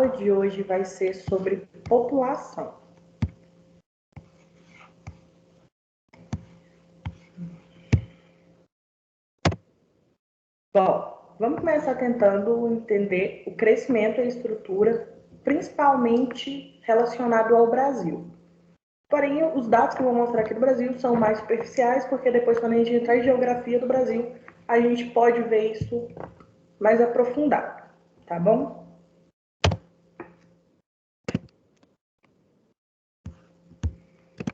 aula de hoje vai ser sobre população. Bom, vamos começar tentando entender o crescimento e a estrutura, principalmente relacionado ao Brasil. Porém, os dados que eu vou mostrar aqui do Brasil são mais superficiais, porque depois, quando a gente entrar em geografia do Brasil, a gente pode ver isso mais aprofundado, tá bom?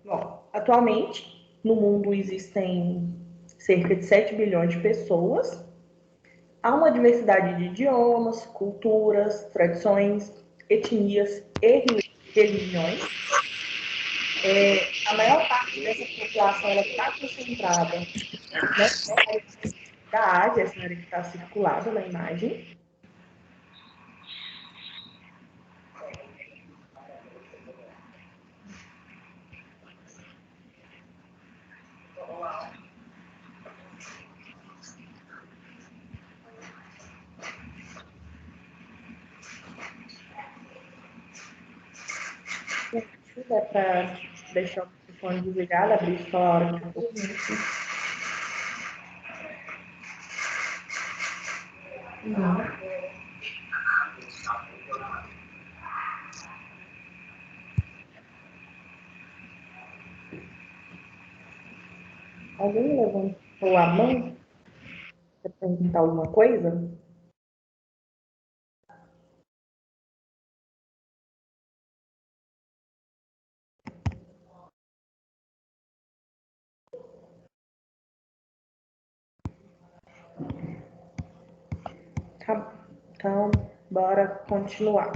Bom, atualmente, no mundo existem cerca de 7 bilhões de pessoas. Há uma diversidade de idiomas, culturas, tradições, etnias e religiões. A maior parte dessa população está concentrada nessa área da Ásia, essa área que está circulada na imagem. Se der para deixar o microfone desligado, abrir só a hora que eu pergunto. Alguém levantou a mão para perguntar alguma coisa? Tá, então, bora continuar.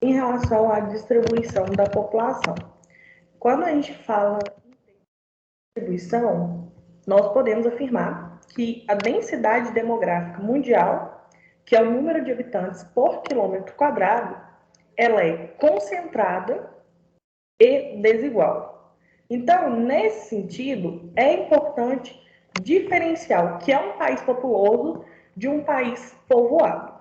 Em relação à distribuição da população. Quando a gente fala em distribuição, nós podemos afirmar que a densidade demográfica mundial, que é o número de habitantes por quilômetro quadrado, ela é concentrada e desigual. Então, nesse sentido, é importante diferenciar o que é um país populoso de um país povoado.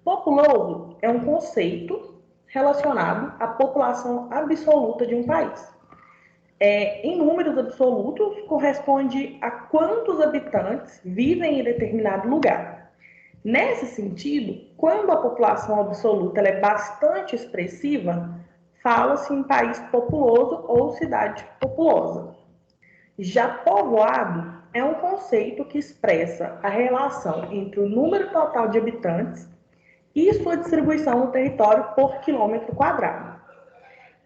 Populoso é um conceito relacionado à população absoluta de um país. Em números absolutos, corresponde a quantos habitantes vivem em determinado lugar. Nesse sentido, quando a população absoluta ela é bastante expressiva, fala-se em país populoso ou cidade populosa. Já povoado é um conceito que expressa a relação entre o número total de habitantes e sua distribuição no território por quilômetro quadrado.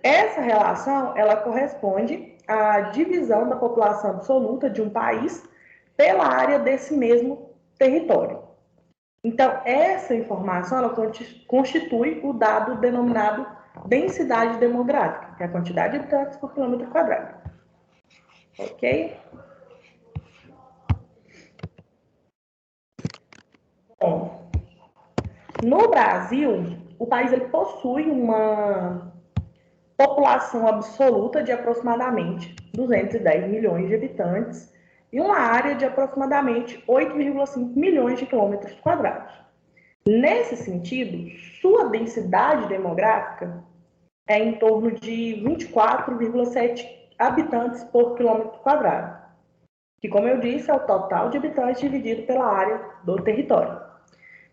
Essa relação ela corresponde à divisão da população absoluta de um país pela área desse mesmo território. Então, essa informação ela constitui o dado denominado densidade demográfica, que é a quantidade de habitantes por quilômetro quadrado. Ok? Bom, no Brasil, o país ele possui uma população absoluta de aproximadamente 210 milhões de habitantes e uma área de aproximadamente 8,5 milhões de quilômetros quadrados. Nesse sentido, sua densidade demográfica é em torno de 24,7 habitantes por quilômetro quadrado, que, como eu disse, é o total de habitantes dividido pela área do território.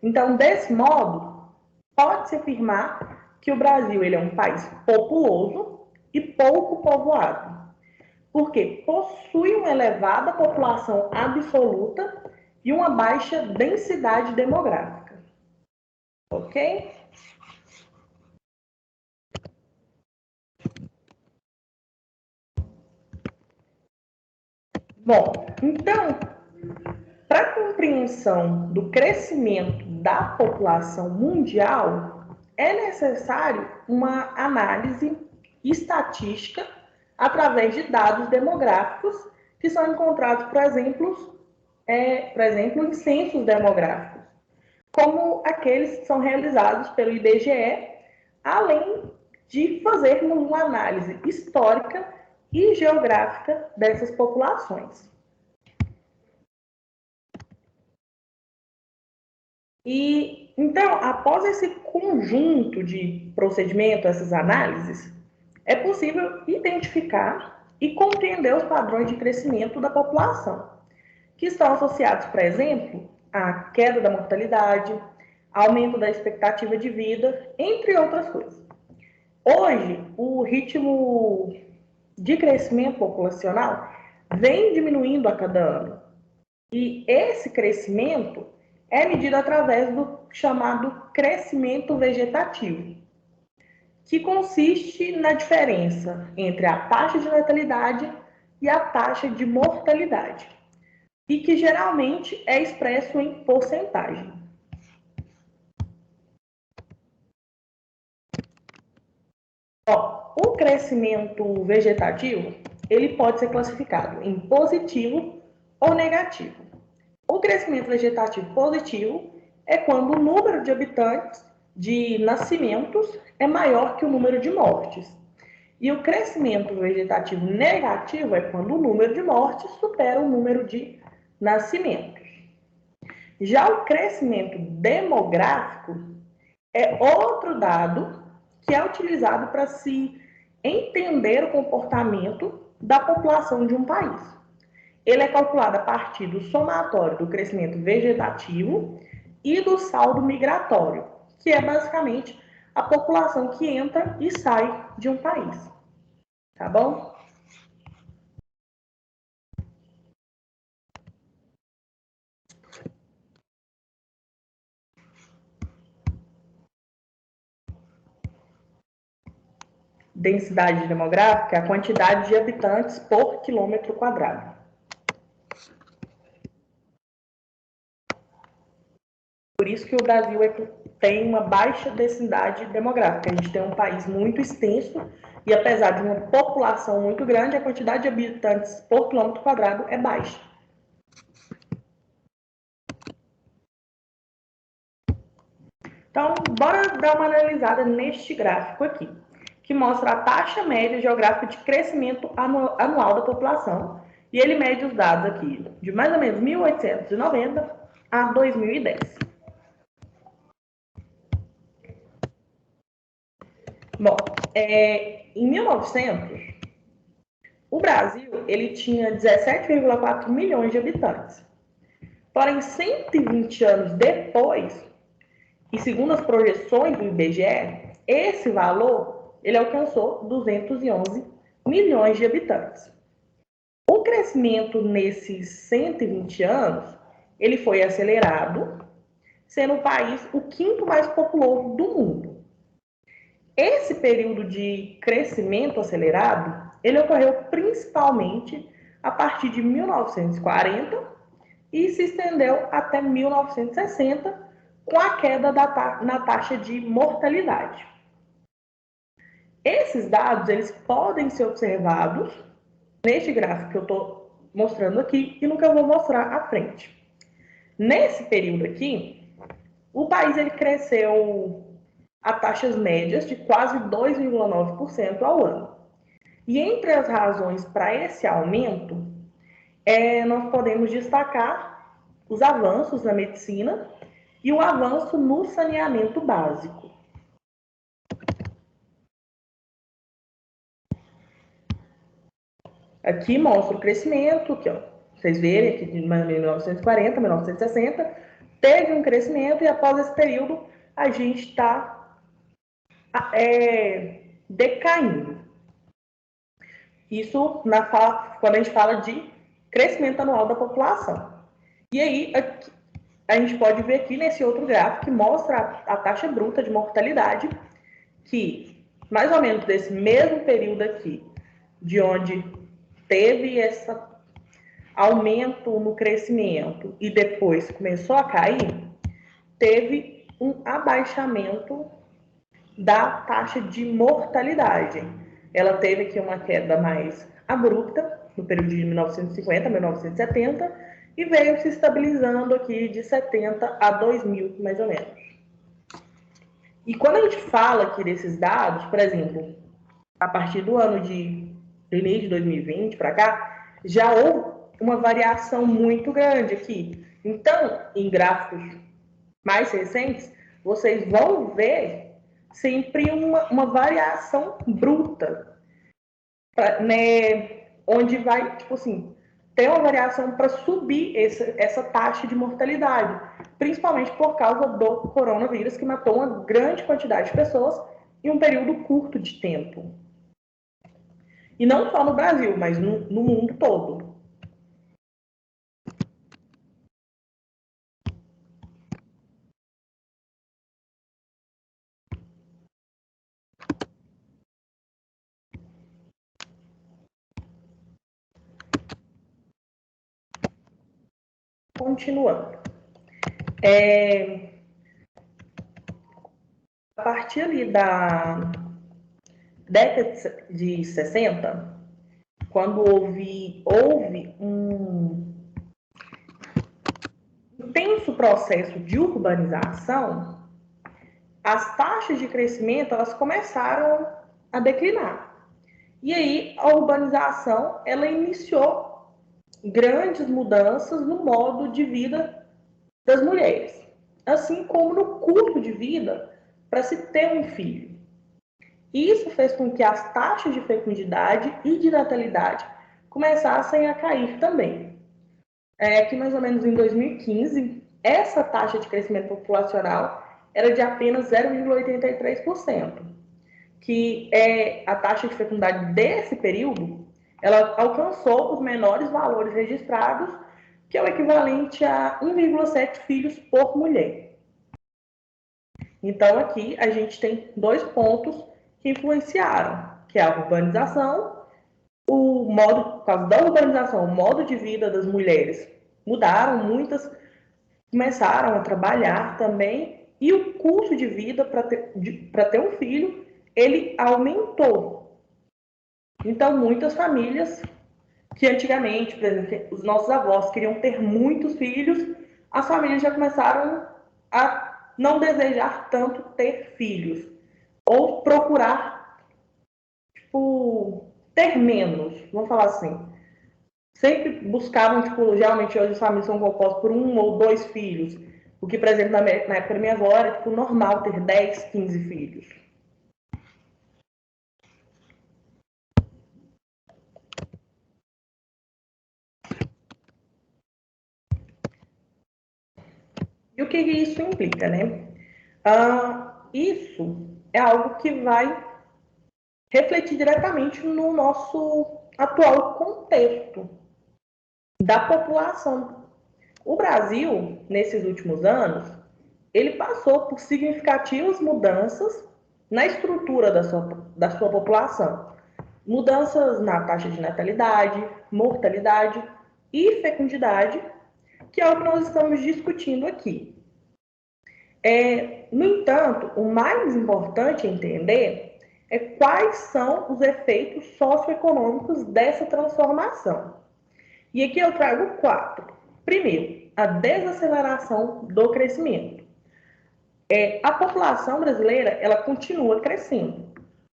Então, desse modo, pode-se afirmar que o Brasil ele é um país populoso e pouco povoado, porque possui uma elevada população absoluta e uma baixa densidade demográfica. Ok? Bom, então, para a compreensão do crescimento da população mundial, é necessário uma análise estatística através de dados demográficos que são encontrados, por exemplo, em censos demográficos. como aqueles que são realizados pelo IBGE, além de fazermos uma análise histórica e geográfica dessas populações. E, então, após esse conjunto de procedimentos, essas análises, é possível identificar e compreender os padrões de crescimento da população, que estão associados, por exemplo, à queda da mortalidade, aumento da expectativa de vida, entre outras coisas. Hoje, o ritmo de crescimento populacional vem diminuindo a cada ano. E esse crescimento é medido através do chamado crescimento vegetativo, que consiste na diferença entre a taxa de natalidade e a taxa de mortalidade, e que geralmente é expresso em porcentagem. O crescimento vegetativo, ele pode ser classificado em positivo ou negativo. O crescimento vegetativo positivo é quando o número de habitantes de nascimentos é maior que o número de mortes. E o crescimento vegetativo negativo é quando o número de mortes supera o número de nascimentos. Já o crescimento demográfico é outro dado que é utilizado para se entender o comportamento da população de um país. Ele é calculado a partir do somatório do crescimento vegetativo e do saldo migratório, que é basicamente a população que entra e sai de um país. Tá bom? Densidade demográfica é a quantidade de habitantes por quilômetro quadrado. Por isso que o Brasil tem uma baixa densidade demográfica. A gente tem um país muito extenso e, apesar de uma população muito grande, a quantidade de habitantes por quilômetro quadrado é baixa. Então, bora dar uma analisada neste gráfico aqui, que mostra a taxa média geográfica de crescimento anual da população. E ele mede os dados aqui de mais ou menos 1890 a 2010. Bom, em 1900, o Brasil ele tinha 17,4 milhões de habitantes. Porém, 120 anos depois, e segundo as projeções do IBGE, esse valor ele alcançou 211 milhões de habitantes. O crescimento nesses 120 anos ele foi acelerado, sendo o país o quinto mais populoso do mundo. Esse período de crescimento acelerado ele ocorreu principalmente a partir de 1940 e se estendeu até 1960, com a queda na taxa de mortalidade. Esses dados eles podem ser observados neste gráfico que eu estou mostrando aqui e no que eu vou mostrar à frente. Nesse período aqui, o país ele cresceu a taxas médias de quase 2,9% ao ano. E entre as razões para esse aumento, nós podemos destacar os avanços na medicina e o avanço no saneamento básico. Aqui mostra o crescimento, aqui, ó, vocês verem aqui de 1940, 1960, teve um crescimento e após esse período a gente está decaindo. Isso quando a gente fala de crescimento anual da população. E aí a gente pode ver aqui nesse outro gráfico que mostra a taxa bruta de mortalidade, que mais ou menos desse mesmo período aqui, de onde teve esse aumento no crescimento e depois começou a cair, teve um abaixamento da taxa de mortalidade. Ela teve aqui uma queda mais abrupta no período de 1950 a 1970 e veio se estabilizando aqui de 70 a 2000, mais ou menos. E quando a gente fala aqui desses dados, por exemplo, a partir do ano de início de 2020 para cá, já houve uma variação muito grande aqui. Então, em gráficos mais recentes, vocês vão ver sempre uma variação bruta, né, onde vai, tipo assim, ter uma variação para subir essa taxa de mortalidade, principalmente por causa do coronavírus, que matou uma grande quantidade de pessoas em um período curto de tempo. E não só no Brasil, mas no mundo todo. Continuando. A partir ali da década de 60, quando houve um intenso processo de urbanização, as taxas de crescimento elas começaram a declinar. E aí a urbanização ela iniciou grandes mudanças no modo de vida das mulheres, assim como no custo de vida para se ter um filho. Isso fez com que as taxas de fecundidade e de natalidade começassem a cair também. Que mais ou menos em 2015, essa taxa de crescimento populacional era de apenas 0,83%, que é a taxa de fecundidade desse período, ela alcançou os menores valores registrados, que é o equivalente a 1,7 filhos por mulher. Então, aqui a gente tem dois pontos que influenciaram, que é a urbanização, por causa da urbanização, o modo de vida das mulheres mudaram, muitas começaram a trabalhar também, e o custo de vida para ter um filho, ele aumentou. Então, muitas famílias que antigamente, por exemplo, os nossos avós queriam ter muitos filhos, as famílias já começaram a não desejar tanto ter filhos, ou procurar, tipo, ter menos, vamos falar assim. Sempre buscavam, tipo, geralmente hoje as famílias são compostas por 1 ou 2 filhos, o que, por exemplo, na época da minha avó era tipo, normal ter 10, 15 filhos. E o que isso implica, né? Isso é algo que vai refletir diretamente no nosso atual contexto da população. O Brasil, nesses últimos anos, ele passou por significativas mudanças na estrutura da sua população. Mudanças na taxa de natalidade, mortalidade e fecundidade, que é o que nós estamos discutindo aqui. No entanto, o mais importante entender é quais são os efeitos socioeconômicos dessa transformação. E aqui eu trago 4. Primeiro, a desaceleração do crescimento. A população brasileira ela continua crescendo,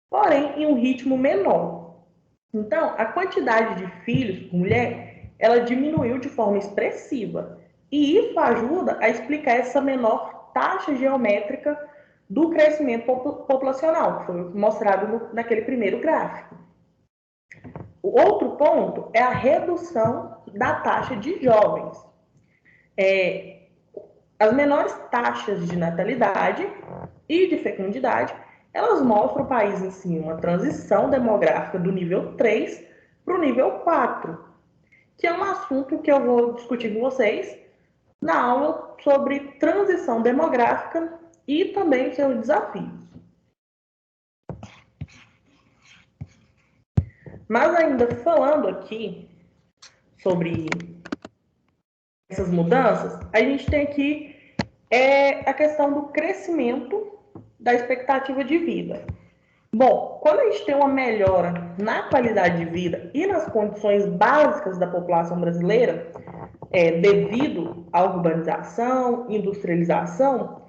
porém em um ritmo menor. Então, a quantidade de filhos por mulher ela diminuiu de forma expressiva. E isso ajuda a explicar essa menor taxa geométrica do crescimento populacional, que foi mostrado naquele primeiro gráfico. O outro ponto é a redução da taxa de jovens. As menores taxas de natalidade e de fecundidade, elas mostram o país em si uma transição demográfica do nível 3 para o nível 4, que é um assunto que eu vou discutir com vocês na aula sobre transição demográfica e também seus desafios. Mas ainda falando aqui sobre essas mudanças, a gente tem aqui a questão do crescimento da expectativa de vida. Bom, quando a gente tem uma melhora na qualidade de vida e nas condições básicas da população brasileira, devido à urbanização, industrialização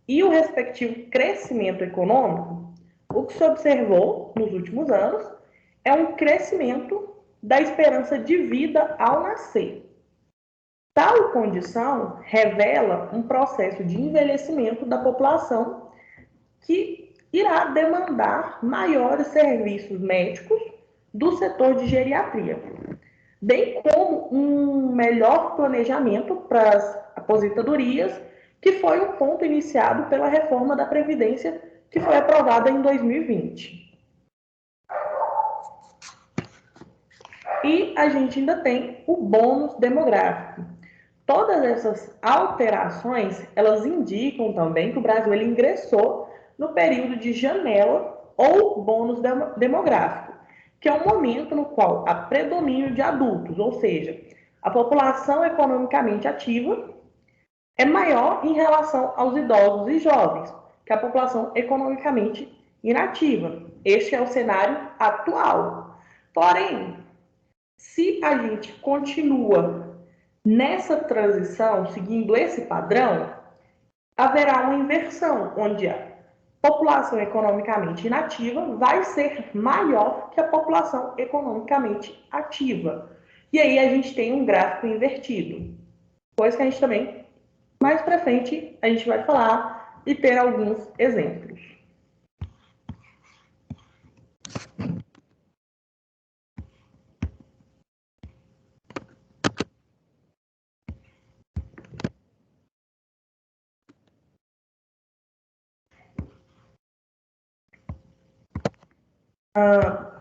e o respectivo crescimento econômico, o que se observou nos últimos anos é um crescimento da esperança de vida ao nascer. Tal condição revela um processo de envelhecimento da população que irá demandar maiores serviços médicos do setor de geriatria, bem como um melhor planejamento para as aposentadorias, que foi um ponto iniciado pela reforma da Previdência, que foi aprovada em 2020. E a gente ainda tem o bônus demográfico. Todas essas alterações, elas indicam também que o Brasil ele ingressou no período de janela ou bônus demográfico, que é um momento no qual há predomínio de adultos, ou seja, a população economicamente ativa é maior em relação aos idosos e jovens, que a população economicamente inativa. Este é o cenário atual. Porém, se a gente continua nessa transição, seguindo esse padrão, haverá uma inversão, onde a população economicamente inativa vai ser maior que a população economicamente ativa. E aí a gente tem um gráfico invertido. Coisa que a gente também, mais para frente, a gente vai falar e ter alguns exemplos.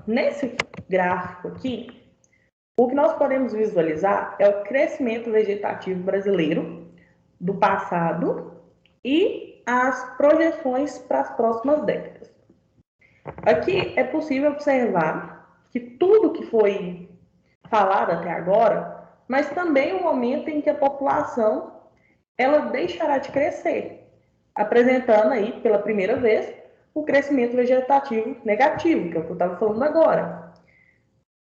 Nesse gráfico aqui, o que nós podemos visualizar é o crescimento vegetativo brasileiro do passado e as projeções para as próximas décadas. Aqui é possível observar que tudo que foi falado até agora, mas também o momento em que a população ela deixará de crescer, apresentando aí pela primeira vez o crescimento vegetativo negativo, que é o que eu estava falando agora.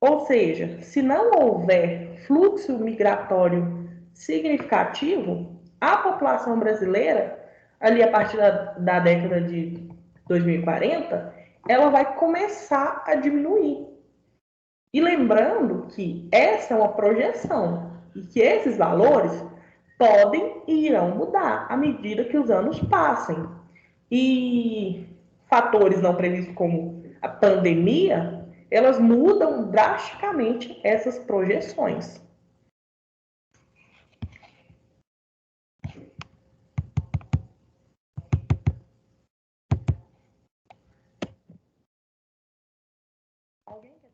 Ou seja, se não houver fluxo migratório significativo, a população brasileira, ali a partir da década de 2040, ela vai começar a diminuir. E lembrando que essa é uma projeção e que esses valores podem e irão mudar à medida que os anos passem. E fatores não previstos como a pandemia, elas mudam drasticamente essas projeções. Alguém quer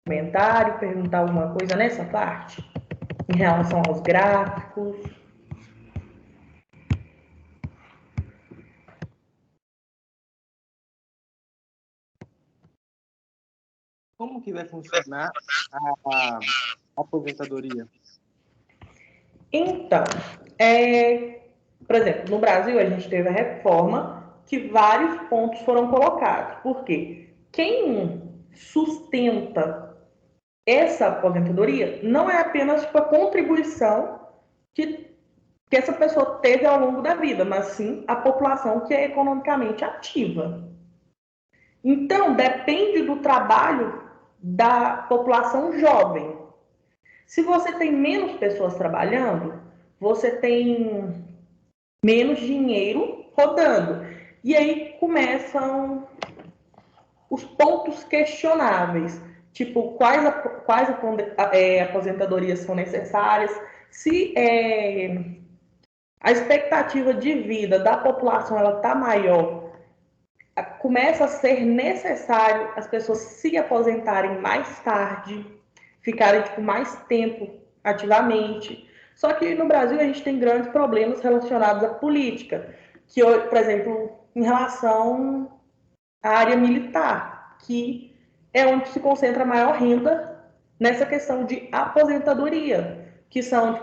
comentário, perguntar alguma coisa nessa parte? Em relação aos gráficos? Como que vai funcionar a aposentadoria? Então, por exemplo, no Brasil a gente teve a reforma que vários pontos foram colocados. Por quê? Quem sustenta essa aposentadoria não é apenas a contribuição que essa pessoa teve ao longo da vida, mas sim a população que é economicamente ativa. Então, depende do trabalho da população jovem. Se você tem menos pessoas trabalhando, você tem menos dinheiro rodando. E aí começam os pontos questionáveis, tipo quais aposentadorias são necessárias, se a expectativa de vida da população ela está maior, começa a ser necessário as pessoas se aposentarem mais tarde, ficarem mais tempo ativamente. Só que no Brasil a gente tem grandes problemas relacionados à política, que, por exemplo, em relação à área militar, que é onde se concentra a maior renda nessa questão de aposentadoria, que são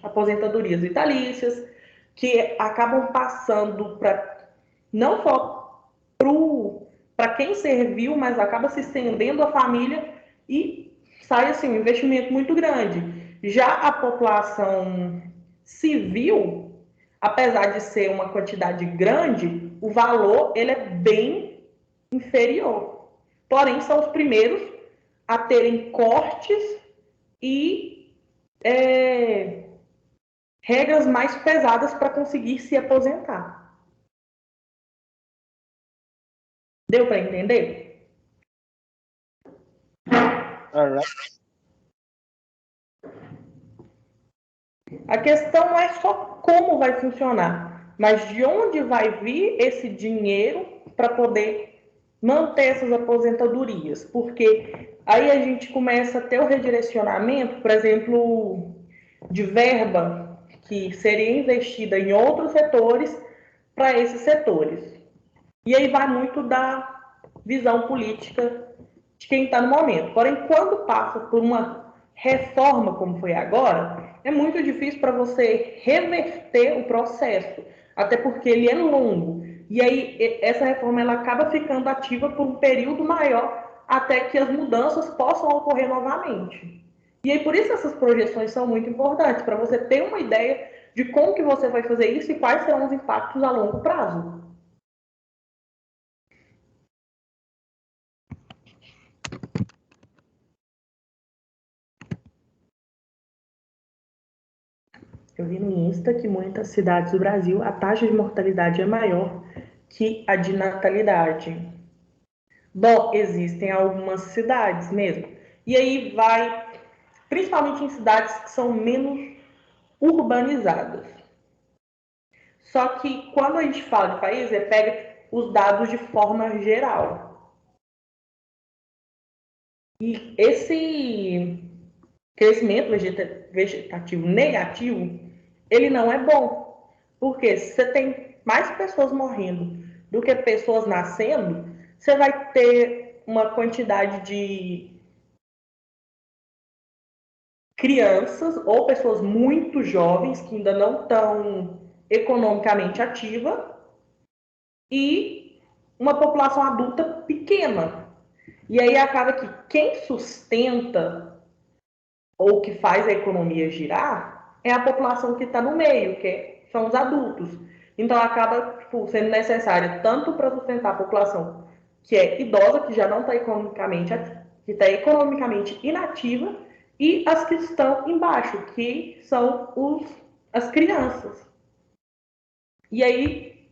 aposentadorias vitalícias, que acabam passando para não só para quem serviu, mas acaba se estendendo a família e sai assim um investimento muito grande. Já a população civil, apesar de ser uma quantidade grande, o valor ele é bem inferior. Porém, são os primeiros a terem cortes e regras mais pesadas para conseguir se aposentar. Deu para entender? Alright. A questão não é só como vai funcionar, mas de onde vai vir esse dinheiro para poder manter essas aposentadorias. Porque aí a gente começa a ter o redirecionamento, por exemplo, de verba que seria investida em outros setores para esses setores. E aí vai muito da visão política de quem está no momento. Porém, quando passa por uma reforma como foi agora, é muito difícil para você reverter o processo, até porque ele é longo. E aí essa reforma ela acaba ficando ativa por um período maior até que as mudanças possam ocorrer novamente. E aí por isso essas projeções são muito importantes, para você ter uma ideia de como que você vai fazer isso e quais serão os impactos a longo prazo. Eu vi no Insta que muitas cidades do Brasil a taxa de mortalidade é maior que a de natalidade. Bom, existem algumas cidades mesmo. E aí vai, principalmente em cidades que são menos urbanizadas. Só que quando a gente fala de país, pega os dados de forma geral. E esse crescimento vegetativo negativo, ele não é bom. Porque se você tem mais pessoas morrendo do que pessoas nascendo, você vai ter uma quantidade de crianças ou pessoas muito jovens que ainda não estão economicamente ativa e uma população adulta pequena. E aí acaba que quem sustenta ou que faz a economia girar é a população que está no meio, são os adultos. Então acaba sendo necessário tanto para sustentar a população que é idosa, que já não está economicamente, que está economicamente inativa, e as que estão embaixo, que são as crianças. E aí,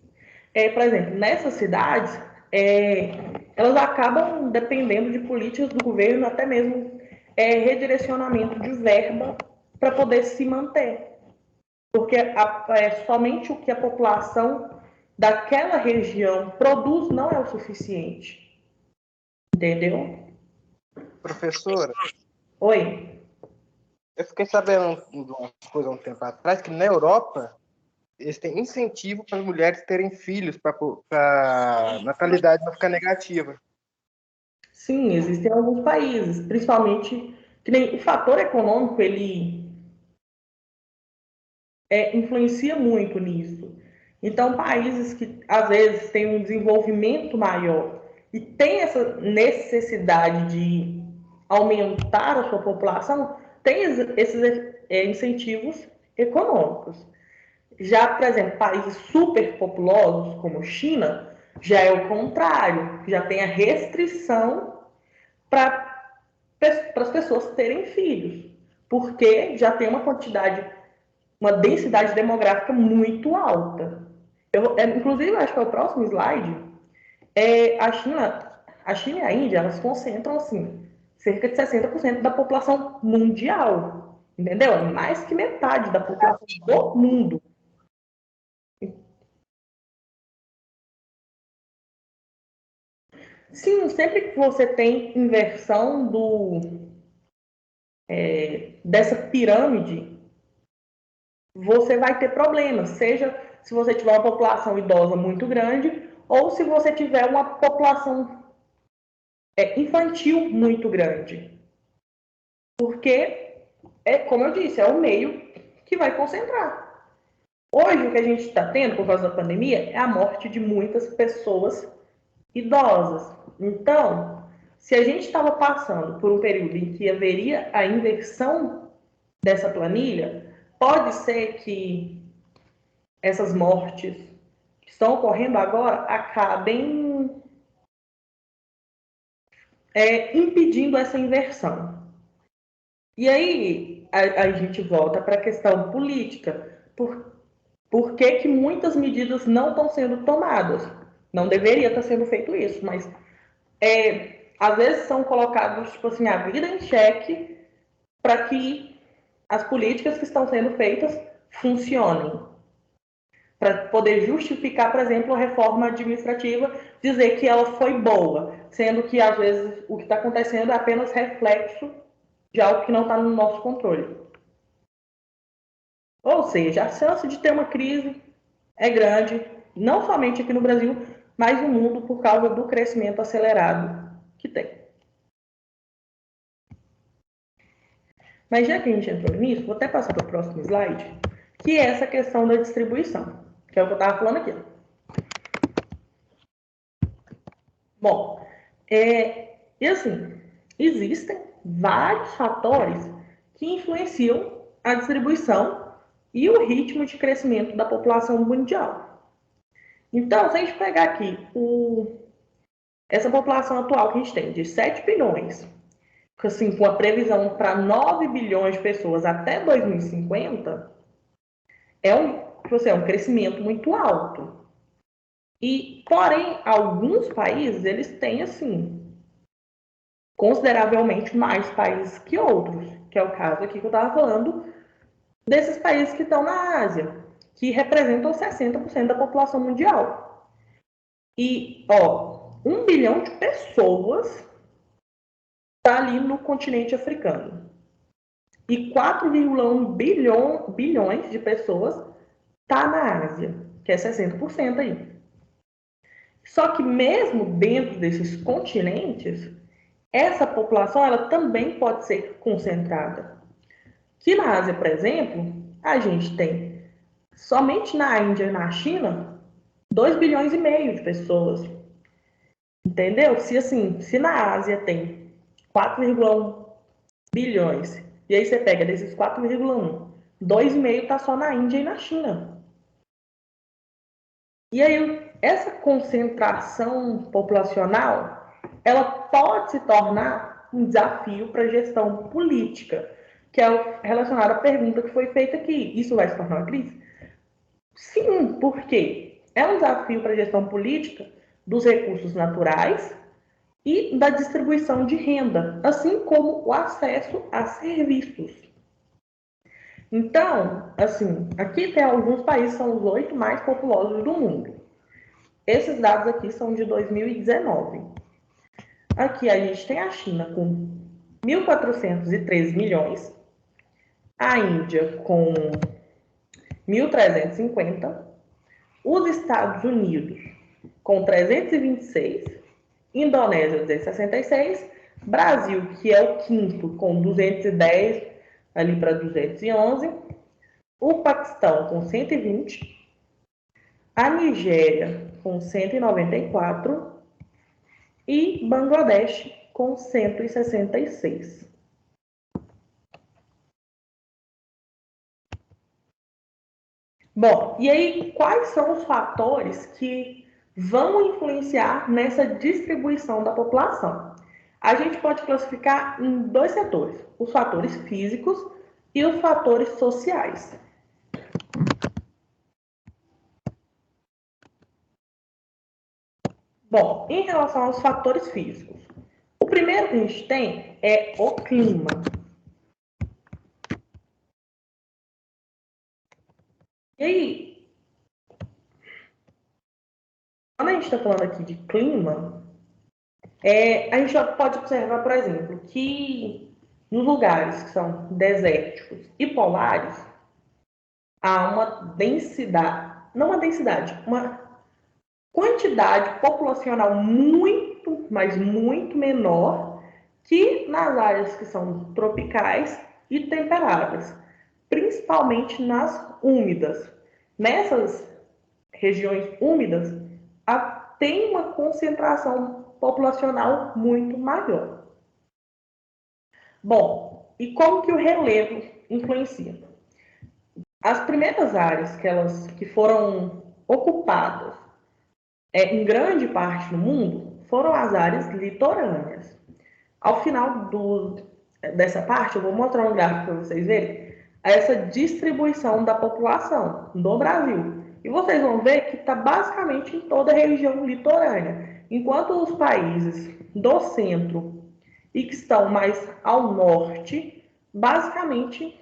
por exemplo, nessas cidades, elas acabam dependendo de políticas do governo, até mesmo redirecionamento de verba para poder se manter. Porque somente o que a população daquela região produz não é o suficiente. Entendeu? Professora, Oi. eu fiquei sabendo de uma coisa há um tempo atrás, que na Europa eles têm incentivo para as mulheres terem filhos, para a natalidade não ficar negativa. Sim, existem alguns países, principalmente que nem o fator econômico, ele influencia muito nisso. Então, países que às vezes têm um desenvolvimento maior e têm essa necessidade de aumentar a sua população, tem esses incentivos econômicos. Já, por exemplo, países superpopulosos como China, já é o contrário, já tem a restrição para as pessoas terem filhos, porque já tem uma quantidade, uma densidade demográfica muito alta. Inclusive, acho que é o próximo slide, a China e a Índia, elas concentram, assim, cerca de 60% da população mundial, entendeu? É mais que metade da população do mundo. Sim, sempre que você tem inversão dessa pirâmide, você vai ter problemas, seja se você tiver uma população idosa muito grande ou se você tiver uma população infantil muito grande. Porque, como eu disse, é o meio que vai concentrar. Hoje, o que a gente está tendo por causa da pandemia é a morte de muitas pessoas idosas. Então, se a gente estava passando por um período em que haveria a inversão dessa planilha, pode ser que essas mortes que estão ocorrendo agora acabem impedindo essa inversão. E aí a gente volta para a questão política. Por que muitas medidas não estão sendo tomadas? Não deveria estar sendo feito isso, mas às vezes são colocados, tipo assim, a vida em xeque para que as políticas que estão sendo feitas funcionem. Para poder justificar, por exemplo, a reforma administrativa, dizer que ela foi boa, sendo que, às vezes, o que está acontecendo é apenas reflexo de algo que não está no nosso controle. Ou seja, a chance de ter uma crise é grande, não somente aqui no Brasil, mas no mundo, por causa do crescimento acelerado que tem. Mas já que a gente entrou nisso, vou até passar para o próximo slide, que é essa questão da distribuição, que é o que eu estava falando aqui. Bom, e assim, existem vários fatores que influenciam a distribuição e o ritmo de crescimento da população mundial. Então, se a gente pegar aqui essa população atual que a gente tem, de 7 bilhões, assim, com a previsão para 9 bilhões de pessoas até 2050, é um crescimento muito alto. E, porém, alguns países, eles têm, assim, consideravelmente mais países que outros, que é o caso aqui que eu estava falando, desses países que estão na Ásia, que representam 60% da população mundial. E, 1 bilhão de pessoas está ali no continente africano. E 4,1 bilhões de pessoas está na Ásia, que é 60% aí. Só que mesmo dentro desses continentes, essa população ela também pode ser concentrada. Que na Ásia, por exemplo, a gente tem somente na Índia e na China 2 bilhões e meio de pessoas. Entendeu? Se na Ásia tem 4,1 bilhões, e aí você pega desses 4,1, 2,5 está só na Índia e na China. E aí, essa concentração populacional, ela pode se tornar um desafio para a gestão política, que é relacionado à pergunta que foi feita aqui. Isso vai se tornar uma crise? Sim, porque é um desafio para a gestão política dos recursos naturais e da distribuição de renda, assim como o acesso a serviços. Então, assim, aqui tem alguns países, são os 8 mais populosos do mundo. Esses dados aqui são de 2019. Aqui a gente tem a China com 1.413 milhões, a Índia com 1.350, os Estados Unidos com 326, Indonésia 266, Brasil, que é o quinto, com 210 ali para 211, o Paquistão com 120, a Nigéria com 194 e Bangladesh com 166. Bom, e aí quais são os fatores que vão influenciar nessa distribuição da população? A gente pode classificar em 2 setores, os fatores físicos e os fatores sociais. Bom, em relação aos fatores físicos, o primeiro que a gente tem é o clima. E aí, quando a gente está falando aqui de clima, a gente já pode observar, por exemplo, que nos lugares que são desérticos e polares, há uma densidade, não uma densidade, uma quantidade populacional muito, mas muito menor que nas áreas que são tropicais e temperadas, principalmente nas úmidas. Nessas regiões úmidas, tem uma concentração populacional muito maior. Bom, e como que o relevo influencia. As primeiras áreas que foram ocupadas em grande parte do mundo foram as áreas litorâneas. Ao final dessa parte, eu vou mostrar um gráfico para vocês verem essa distribuição da população do Brasil. E vocês vão ver que está basicamente em toda a região litorânea. Enquanto os países do centro e que estão mais ao norte, basicamente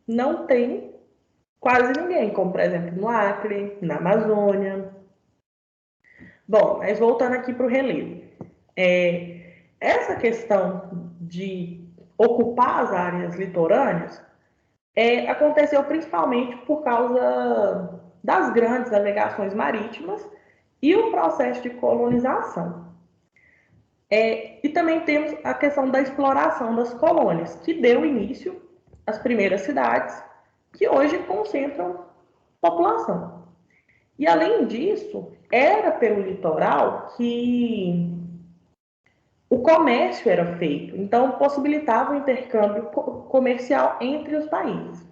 não tem quase ninguém, como por exemplo no Acre, na Amazônia. Bom, mas voltando aqui para o relevo. Essa questão de ocupar as áreas litorâneas aconteceu principalmente por causa das grandes navegações marítimas e o processo de colonização. E também temos a questão da exploração das colônias, que deu início às primeiras cidades, que hoje concentram população. E, além disso, era pelo litoral que o comércio era feito, então possibilitava o intercâmbio comercial entre os países.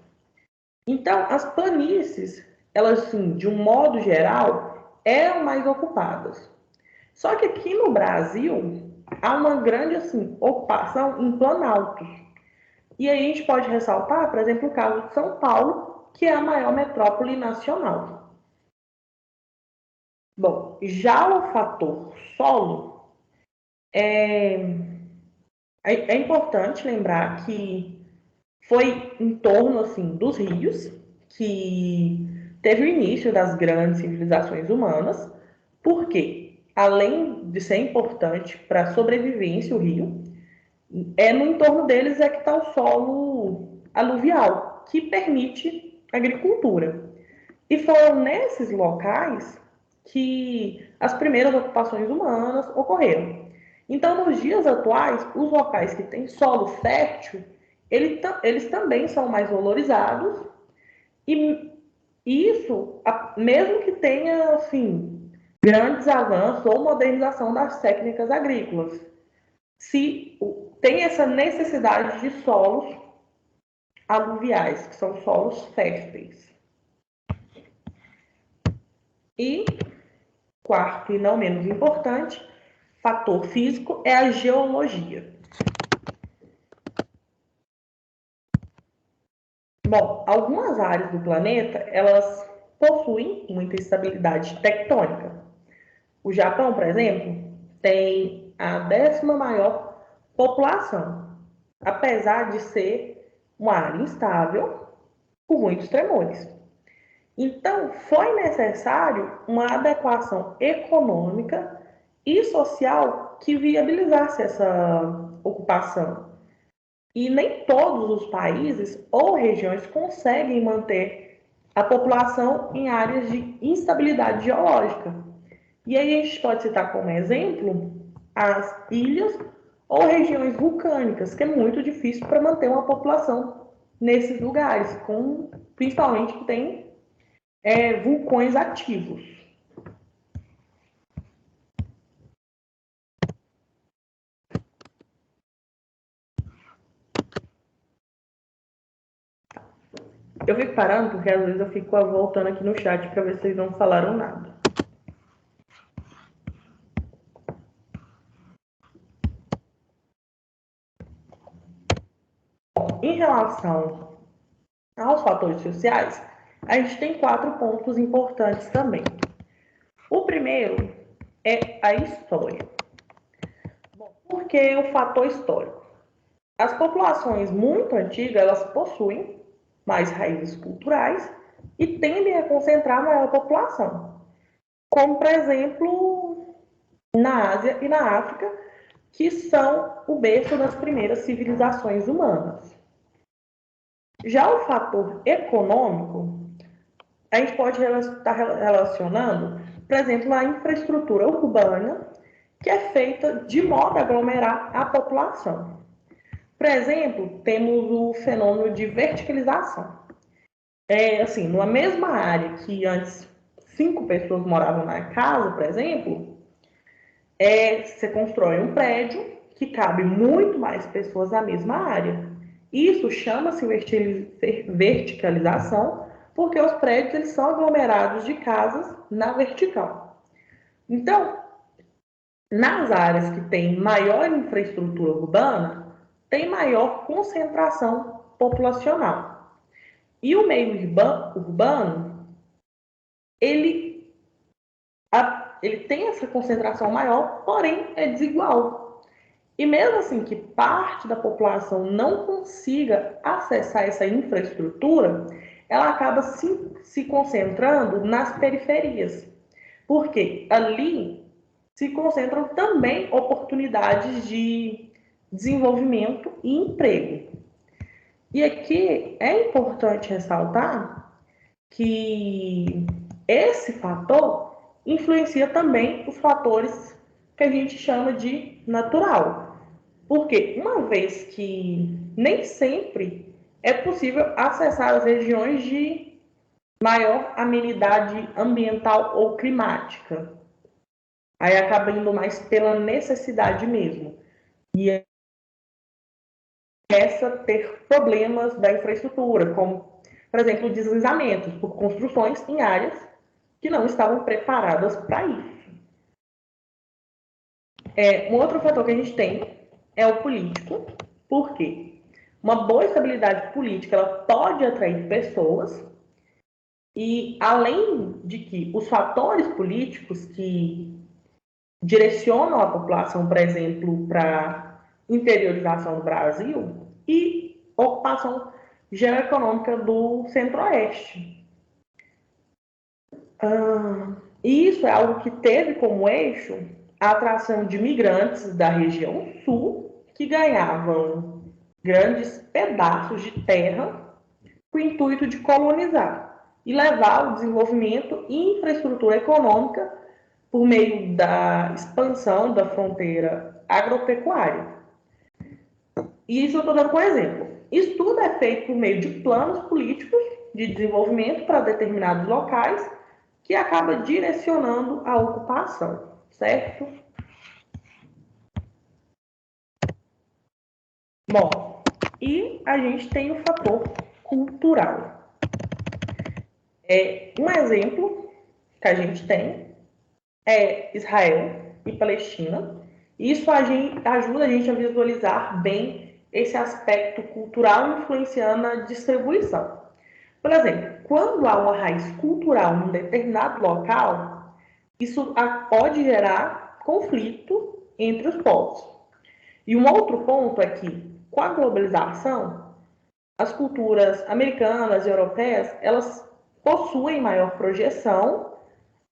Então, as planícies, elas, assim, de um modo geral, eram mais ocupadas. Só que aqui no Brasil, há uma grande assim, ocupação em planaltos. E aí a gente pode ressaltar, por exemplo, o caso de São Paulo, que é a maior metrópole nacional. Bom, já o fator solo, é importante lembrar que foi em torno assim, dos rios que teve o início das grandes civilizações humanas, porque, além de ser importante para a sobrevivência o rio, no entorno deles é que está o solo aluvial, que permite agricultura. E foram nesses locais que as primeiras ocupações humanas ocorreram. Então, nos dias atuais, os locais que têm solo fértil, eles também são mais valorizados, e isso, mesmo que tenha, assim, grandes avanços ou modernização das técnicas agrícolas, se tem essa necessidade de solos aluviais, que são solos férteis. E, quarto e não menos importante, fator físico é a geologia. Bom, algumas áreas do planeta, elas possuem muita estabilidade tectônica. O Japão, por exemplo, tem a 10ª maior população, apesar de ser uma área instável, com muitos tremores. Então, foi necessário uma adequação econômica e social que viabilizasse essa ocupação. E nem todos os países ou regiões conseguem manter a população em áreas de instabilidade geológica. E aí a gente pode citar como exemplo as ilhas ou regiões vulcânicas, que é muito difícil para manter uma população nesses lugares, principalmente que tem vulcões ativos. Eu fico parando porque às vezes eu fico voltando aqui no chat para ver se vocês não falaram nada. Em relação aos fatores sociais, a gente tem 4 pontos importantes também. O primeiro é a história. Bom, por que o fator histórico? As populações muito antigas, elas possuem mais raízes culturais e tendem a concentrar maior população. Como, por exemplo, na Ásia e na África, que são o berço das primeiras civilizações humanas. Já o fator econômico, a gente pode estar relacionando, por exemplo, a infraestrutura urbana, que é feita de modo a aglomerar a população. Por exemplo, temos o fenômeno de verticalização. Assim, numa mesma área que antes 5 pessoas moravam na casa, por exemplo, você constrói um prédio que cabe muito mais pessoas na mesma área. Isso chama-se verticalização, porque os prédios eles são aglomerados de casas na vertical. Então, nas áreas que têm maior infraestrutura urbana, tem maior concentração populacional. E o meio urbano, ele, ele tem essa concentração maior, porém é desigual. E mesmo assim que parte da população não consiga acessar essa infraestrutura, ela acaba se concentrando nas periferias, porque ali se concentram também oportunidades de desenvolvimento e emprego. E aqui é importante ressaltar que esse fator influencia também os fatores que a gente chama de natural. Porque uma vez que nem sempre é possível acessar as regiões de maior amenidade ambiental ou climática. Aí acaba indo mais pela necessidade mesmo. E essa ter problemas da infraestrutura, como, por exemplo, deslizamentos por construções em áreas que não estavam preparadas para isso. Um outro fator que a gente tem é o político, porque uma boa estabilidade política ela pode atrair pessoas e, além de que os fatores políticos que direcionam a população, por exemplo, para interiorização do Brasil e ocupação geoeconômica do Centro-Oeste. E isso é algo que teve como eixo a atração de migrantes da região sul que ganhavam grandes pedaços de terra com o intuito de colonizar e levar o desenvolvimento e infraestrutura econômica por meio da expansão da fronteira agropecuária. E isso eu estou dando como exemplo. Isso tudo é feito por meio de planos políticos de desenvolvimento para determinados locais que acaba direcionando a ocupação, certo? Bom, e a gente tem o fator cultural. Um exemplo que a gente tem é Israel e Palestina. Isso ajuda a gente a visualizar bem esse aspecto cultural influenciando a distribuição. Por exemplo, quando há uma raiz cultural em um determinado local, isso pode gerar conflito entre os povos. E um outro ponto é que, com a globalização, as culturas americanas e europeias, elas possuem maior projeção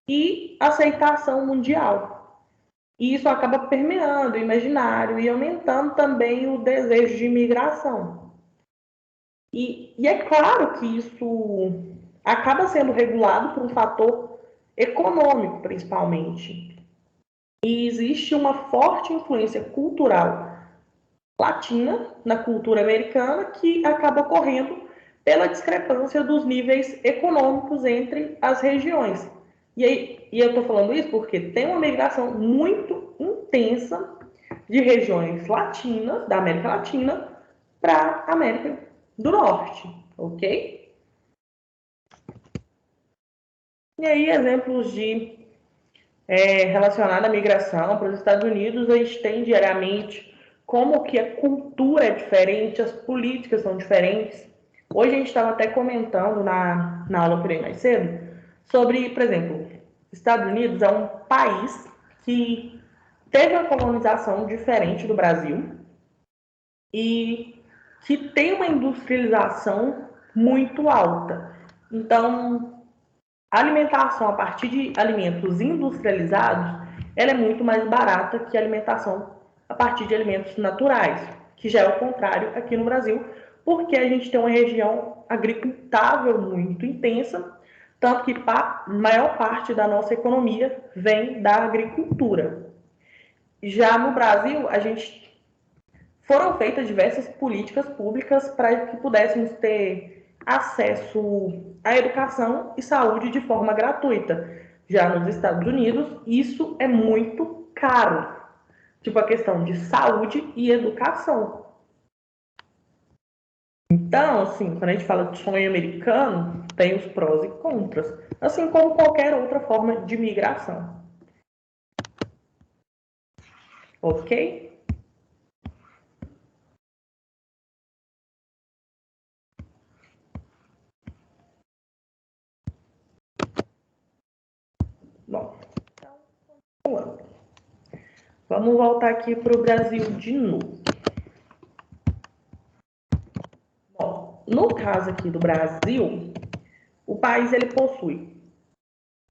e aceitação mundial. E isso acaba permeando o imaginário e aumentando também o desejo de imigração. E é claro que isso acaba sendo regulado por um fator econômico, principalmente. E existe uma forte influência cultural latina na cultura americana que acaba ocorrendo pela discrepância dos níveis econômicos entre as regiões. E eu estou falando isso porque tem uma migração muito intensa de regiões latinas, da América Latina, para a América do Norte, ok? E aí, exemplos de relacionado à migração para os Estados Unidos, a gente tem diariamente como que a cultura é diferente, as políticas são diferentes. Hoje a gente estava até comentando na aula que eu dei mais cedo sobre, por exemplo, Estados Unidos é um país que teve uma colonização diferente do Brasil e que tem uma industrialização muito alta. Então, a alimentação a partir de alimentos industrializados, ela é muito mais barata que a alimentação a partir de alimentos naturais, que já é o contrário aqui no Brasil, porque a gente tem uma região agricultável muito intensa, tanto que a maior parte da nossa economia vem da agricultura. Já no Brasil, foram feitas diversas políticas públicas para que pudéssemos ter acesso à educação e saúde de forma gratuita. Já nos Estados Unidos, isso é muito caro. Tipo a questão de saúde e educação. Então, assim, quando a gente fala de sonho americano, tem os prós e contras, assim como qualquer outra forma de migração. Ok? Bom, então, continuando. Vamos voltar aqui para o Brasil de novo. Bom, no caso aqui do Brasil, o país ele possui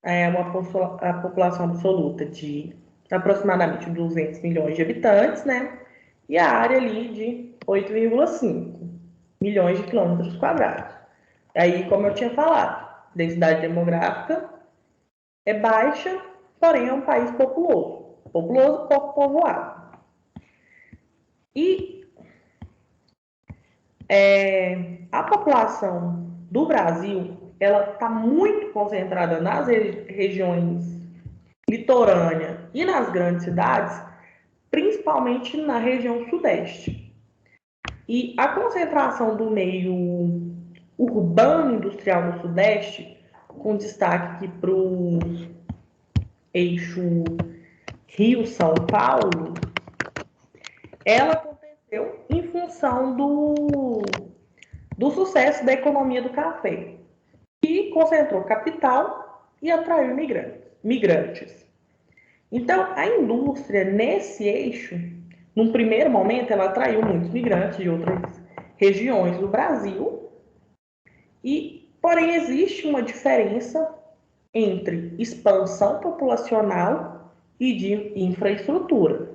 a população absoluta de aproximadamente 200 milhões de habitantes, né? E a área ali de 8,5 milhões de quilômetros quadrados. Aí, como eu tinha falado, densidade demográfica é baixa, porém é um país populoso. Populoso, pouco povoado. E a população do Brasil, ela está muito concentrada nas regiões litorânea e nas grandes cidades, principalmente na região sudeste. E a concentração do meio urbano industrial no sudeste, com destaque para o eixo Rio-São Paulo, ela aconteceu em função do sucesso da economia do café, que concentrou capital e atraiu migrantes. Então, a indústria nesse eixo, num primeiro momento, ela atraiu muitos migrantes de outras regiões do Brasil, porém existe uma diferença entre expansão populacional e de infraestrutura,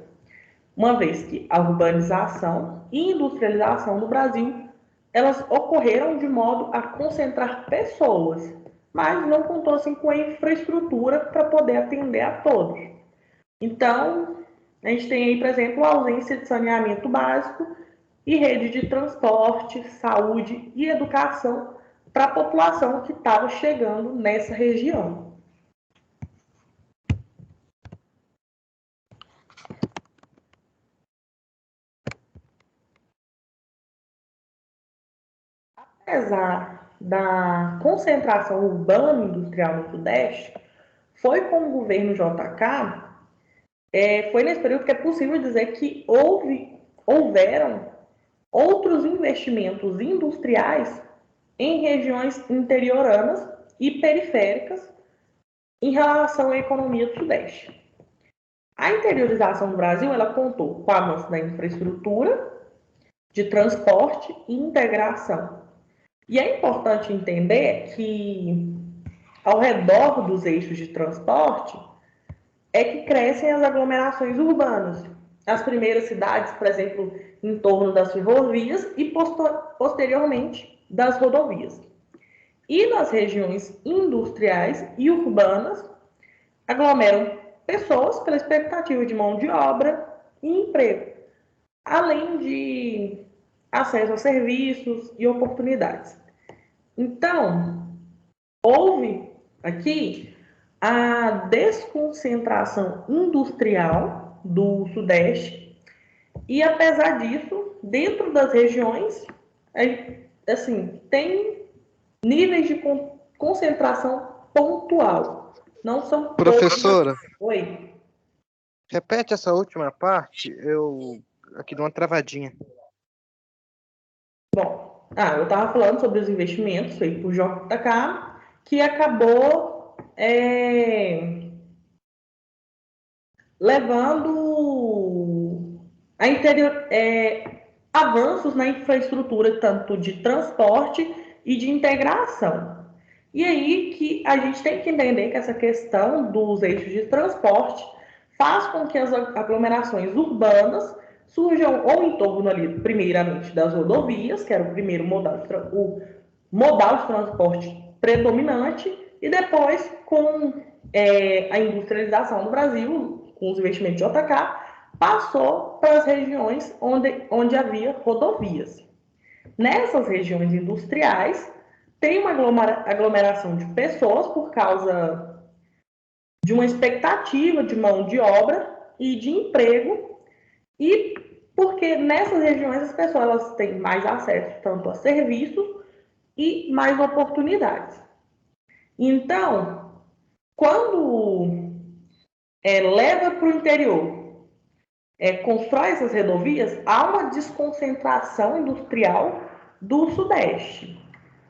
uma vez que a urbanização e industrialização do Brasil, elas ocorreram de modo a concentrar pessoas, mas não contou assim com a infraestrutura para poder atender a todos. Então, a gente tem aí, por exemplo, a ausência de saneamento básico e rede de transporte, saúde e educação para a população que estava chegando nessa região. Apesar da concentração urbana industrial no Sudeste, foi com o governo JK, foi nesse período que é possível dizer que houveram outros investimentos industriais em regiões interioranas e periféricas em relação à economia do Sudeste. A interiorização do Brasil, ela contou com o avanço da infraestrutura, de transporte e integração. E é importante entender que, ao redor dos eixos de transporte, é que crescem as aglomerações urbanas. As primeiras cidades, por exemplo, em torno das ferrovias e, posteriormente, das rodovias. E nas regiões industriais e urbanas, aglomeram pessoas pela expectativa de mão de obra e emprego, além de acesso a serviços e oportunidades. Então, houve aqui a desconcentração industrial do Sudeste e, apesar disso, dentro das regiões, assim, tem níveis de concentração pontual. Não são Professora, todas. Oi. repete essa última parte, eu aqui dou uma travadinha. Bom, eu estava falando sobre os investimentos feitos por JK, que acabou levando avanços na infraestrutura, tanto de transporte e de integração. E aí que a gente tem que entender que essa questão dos eixos de transporte faz com que as aglomerações urbanas surjam ou em torno ali, primeiramente, das rodovias, que era o primeiro o modal de transporte predominante, e depois com a industrialização do Brasil, com os investimentos de JK, passou para as regiões onde havia rodovias. Nessas regiões industriais, tem uma aglomeração de pessoas por causa de uma expectativa de mão de obra e de emprego, e porque nessas regiões as pessoas elas têm mais acesso tanto a serviços e mais oportunidades. Então, quando leva para o interior, constrói essas rodovias, há uma desconcentração industrial do Sudeste.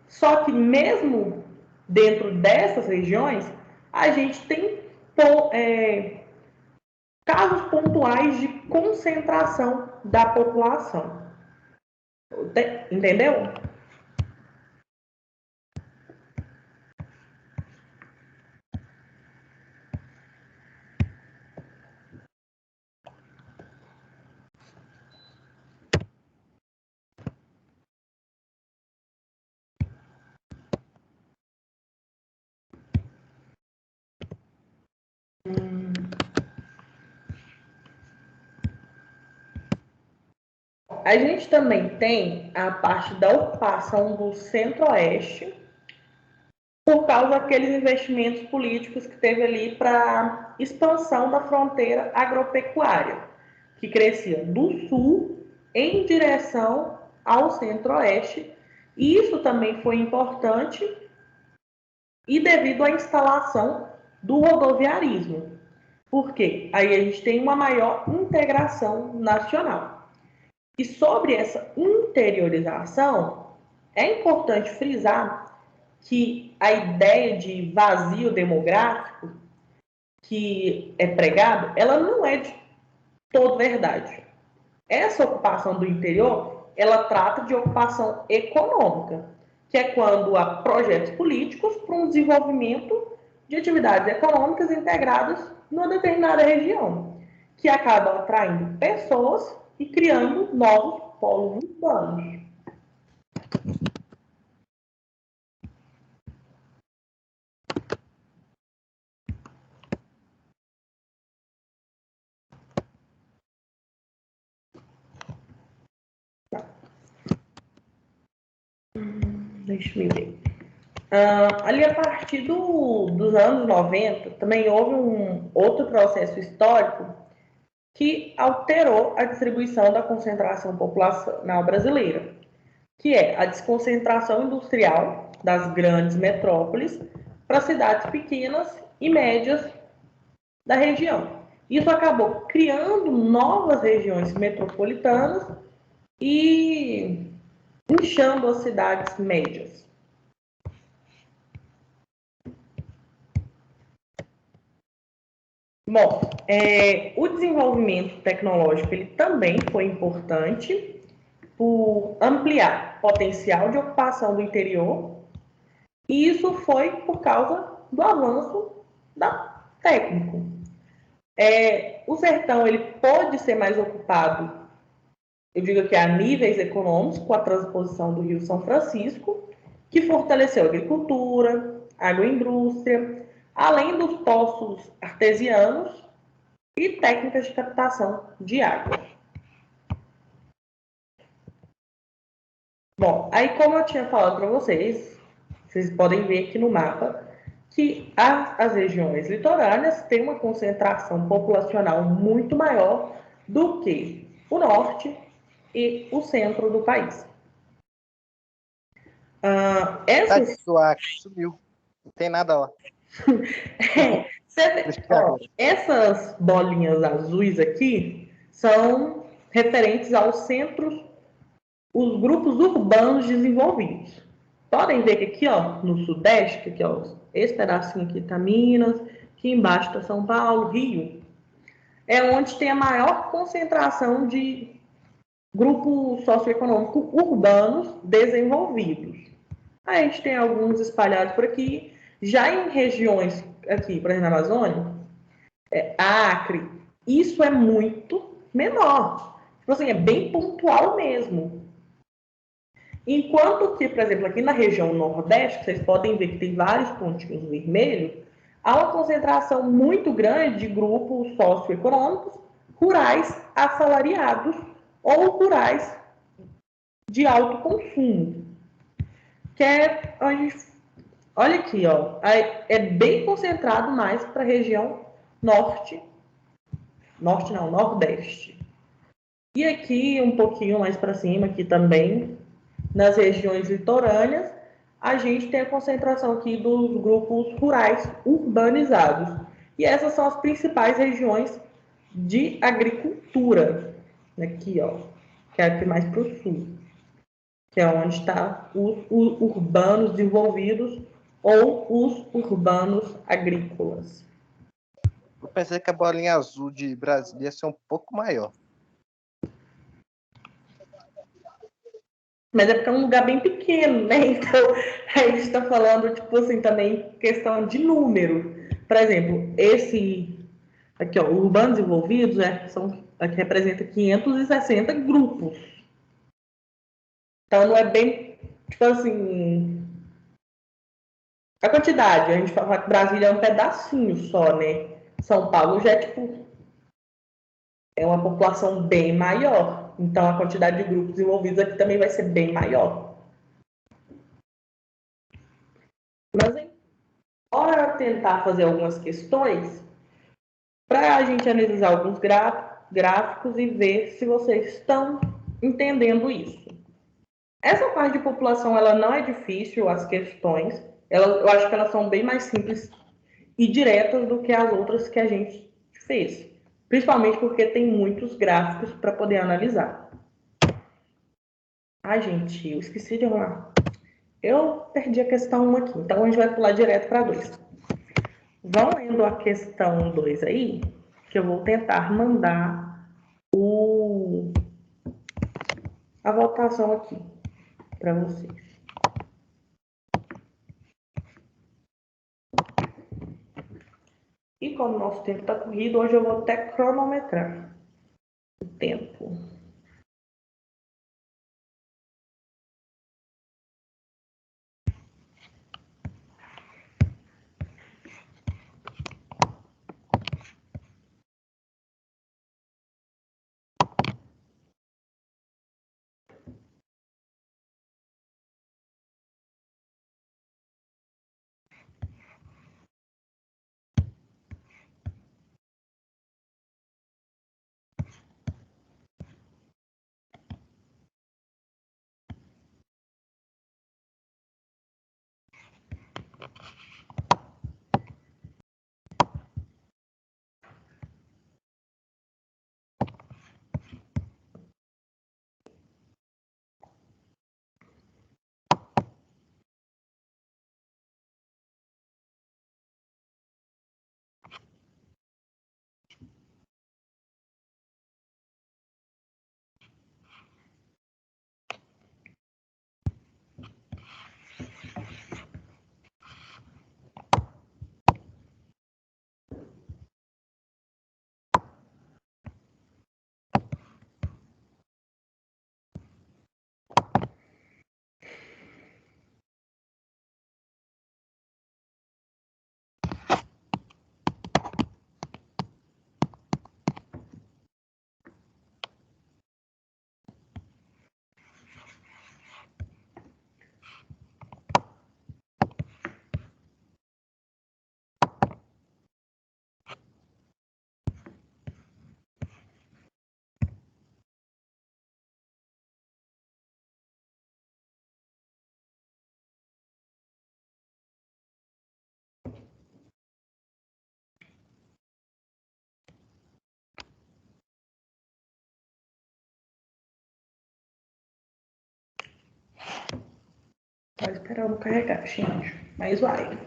Só que mesmo dentro dessas regiões, a gente tem casos pontuais de concentração da população. Entendeu? A gente também tem a parte da ocupação do Centro-Oeste por causa daqueles investimentos políticos que teve ali para expansão da fronteira agropecuária, que crescia do sul em direção ao Centro-Oeste. E isso também foi importante e devido à instalação do rodoviarismo, porque aí a gente tem uma maior integração nacional. E sobre essa interiorização, é importante frisar que a ideia de vazio demográfico que é pregado, ela não é de toda verdade. Essa ocupação do interior, ela trata de ocupação econômica, que é quando há projetos políticos para um desenvolvimento de atividades econômicas integradas numa determinada região, que acabam atraindo pessoas e criando novos polos urbanos. Deixa eu ver. Ali a partir dos anos 90, também houve um outro processo histórico que alterou a distribuição da concentração populacional brasileira, que é a desconcentração industrial das grandes metrópoles para cidades pequenas e médias da região. Isso acabou criando novas regiões metropolitanas e inchando as cidades médias. Bom, o desenvolvimento tecnológico ele também foi importante por ampliar potencial de ocupação do interior, e isso foi por causa do avanço da técnico. O sertão ele pode ser mais ocupado, eu digo que a níveis econômicos, com a transposição do Rio São Francisco, que fortaleceu a agricultura, a agroindústria, além dos poços artesianos e técnicas de captação de água. Bom, aí como eu tinha falado para vocês podem ver aqui no mapa que as regiões litorâneas têm uma concentração populacional muito maior do que o norte e o centro do país. Sumiu. Não tem nada lá. Essas bolinhas azuis aqui são referentes aos centros, os grupos urbanos desenvolvidos. Podem ver que aqui, ó, no sudeste, que aqui, ó, esse pedacinho aqui está Minas, aqui embaixo está São Paulo, Rio, é onde tem a maior concentração de grupos socioeconômicos urbanos desenvolvidos. A gente tem alguns espalhados por aqui, já em regiões aqui, por exemplo, na Amazônia, Acre, isso é muito menor. Tipo assim, é bem pontual mesmo. Enquanto que, por exemplo, aqui na região nordeste, vocês podem ver que tem vários pontinhos vermelhos, há uma concentração muito grande de grupos socioeconômicos rurais assalariados ou rurais de alto consumo. Que é, olha aqui, ó, é bem concentrado mais para a região nordeste. E aqui, um pouquinho mais para cima, aqui também, nas regiões litorâneas, a gente tem a concentração aqui dos grupos rurais urbanizados. E essas são as principais regiões de agricultura. Aqui, ó, que é aqui mais para o sul, que é onde estão os urbanos desenvolvidos ou os urbanos agrícolas. Eu pensei que a bolinha azul de Brasília ia ser um pouco maior. Mas é porque é um lugar bem pequeno, né? Então, a gente está falando, tipo assim, também questão de número. Por exemplo, esse aqui, ó, urbanos desenvolvidos, aqui representa 560 grupos. Então, não é bem, tipo assim, a quantidade. A gente fala que Brasília é um pedacinho só, né? São Paulo já é, tipo, é uma população bem maior. Então, a quantidade de grupos envolvidos aqui também vai ser bem maior. Mas, hein, bora tentar fazer algumas questões para a gente analisar alguns gráficos e ver se vocês estão entendendo isso. Essa parte de população, ela não é difícil, as questões. Eu acho que elas são bem mais simples e diretas do que as outras que a gente fez. Principalmente porque tem muitos gráficos para poder analisar. Ai, gente, eu esqueci de arrumar. Eu perdi a questão 1 aqui, então a gente vai pular direto para 2. Vão lendo a questão 2 aí, que eu vou tentar mandar a votação aqui para vocês. E como o nosso tempo está corrido, hoje eu vou até cronometrar o tempo. Só esperando carregar, gente. Mas vai.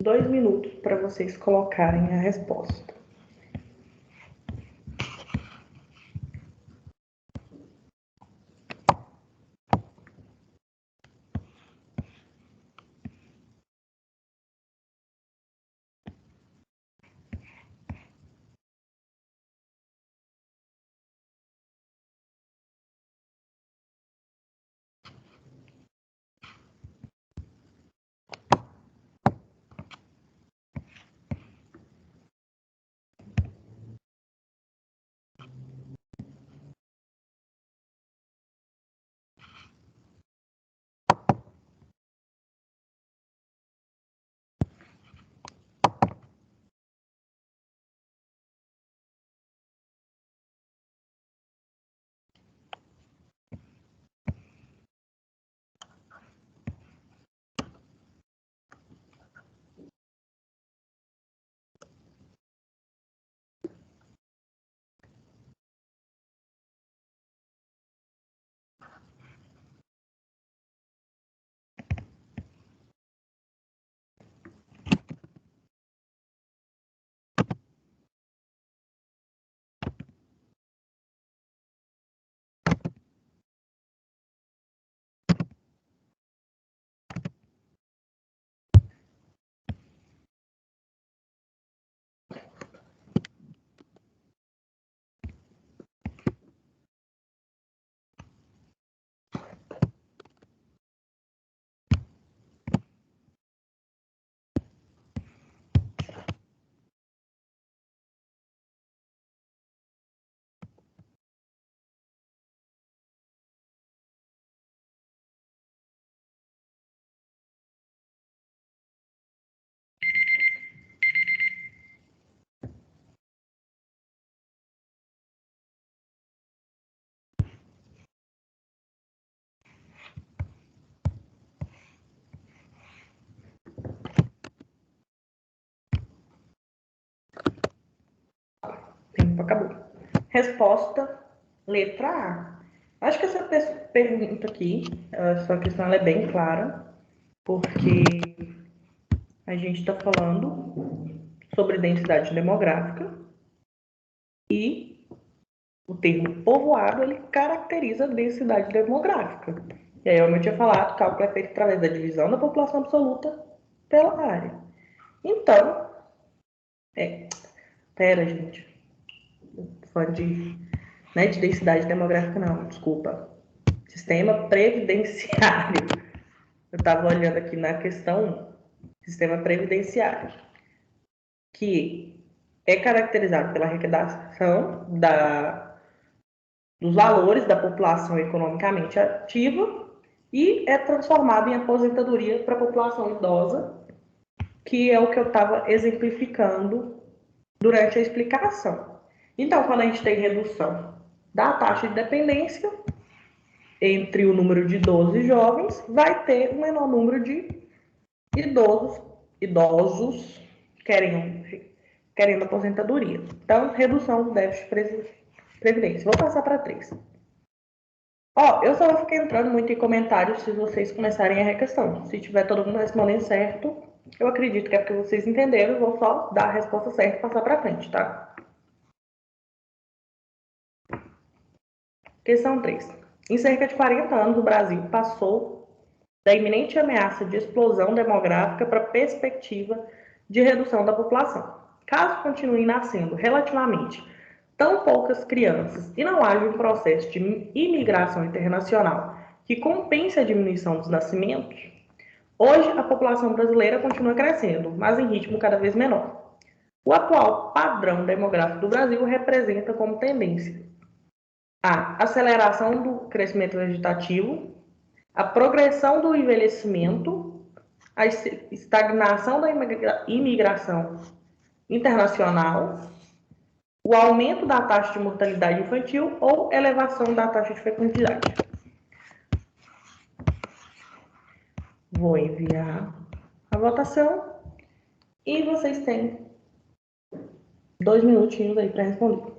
Dois minutos para vocês colocarem a resposta. Resposta, letra A. Acho que essa pergunta aqui, essa questão ela é bem clara, porque a gente está falando sobre densidade demográfica e o termo povoado, ele caracteriza a densidade demográfica. E aí, como eu tinha falado, o cálculo é feito através da divisão da população absoluta pela área. Então, pera, gente, fã de densidade demográfica não, desculpa. Sistema previdenciário. Eu estava olhando aqui na questão 1, sistema previdenciário, que é caracterizado pela arrecadação dos valores da população economicamente ativa e é transformado em aposentadoria para a população idosa, que é o que eu estava exemplificando durante a explicação. Então, quando a gente tem redução da taxa de dependência entre o número de idosos e jovens, vai ter um menor número de idosos querendo aposentadoria. Então, redução do déficit de previdência. Vou passar para 3. Eu só vou ficar entrando muito em comentários se vocês começarem a questão. Se tiver todo mundo respondendo certo, eu acredito que é porque vocês entenderam, eu vou só dar a resposta certa e passar para frente, tá? Questão 3. Em cerca de 40 anos, o Brasil passou da iminente ameaça de explosão demográfica para a perspectiva de redução da população. Caso continue nascendo relativamente tão poucas crianças e não haja um processo de imigração internacional que compense a diminuição dos nascimentos, hoje a população brasileira continua crescendo, mas em ritmo cada vez menor. O atual padrão demográfico do Brasil representa como tendência a aceleração do crescimento vegetativo, a progressão do envelhecimento, a estagnação da imigração internacional, o aumento da taxa de mortalidade infantil ou elevação da taxa de fecundidade. Vou enviar a votação e vocês têm 2 minutinhos aí para responder.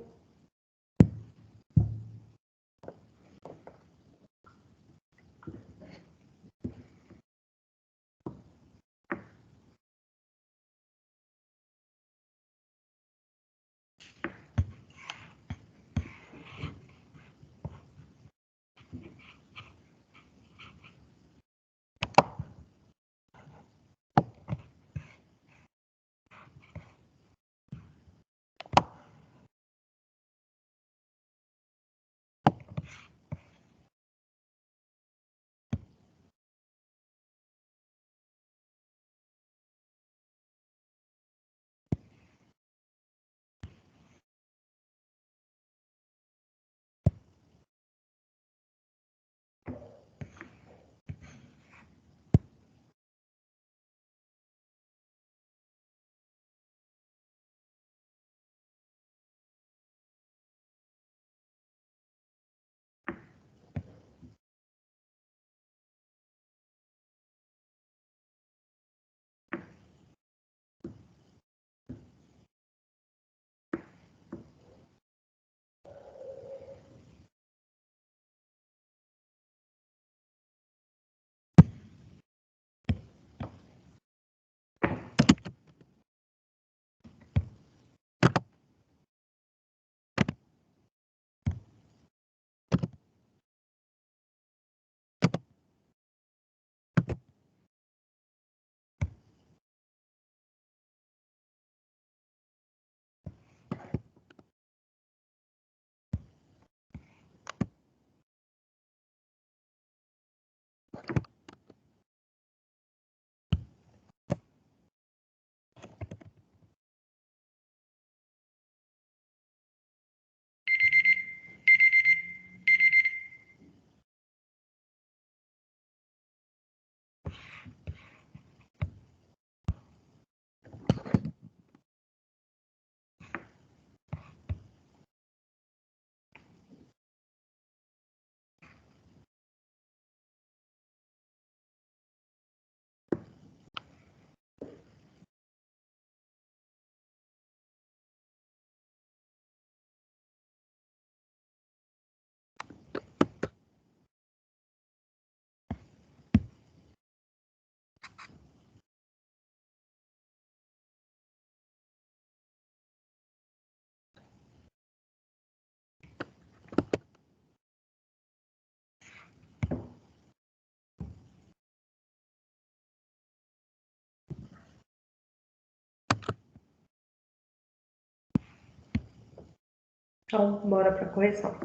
Então, bora para a correção.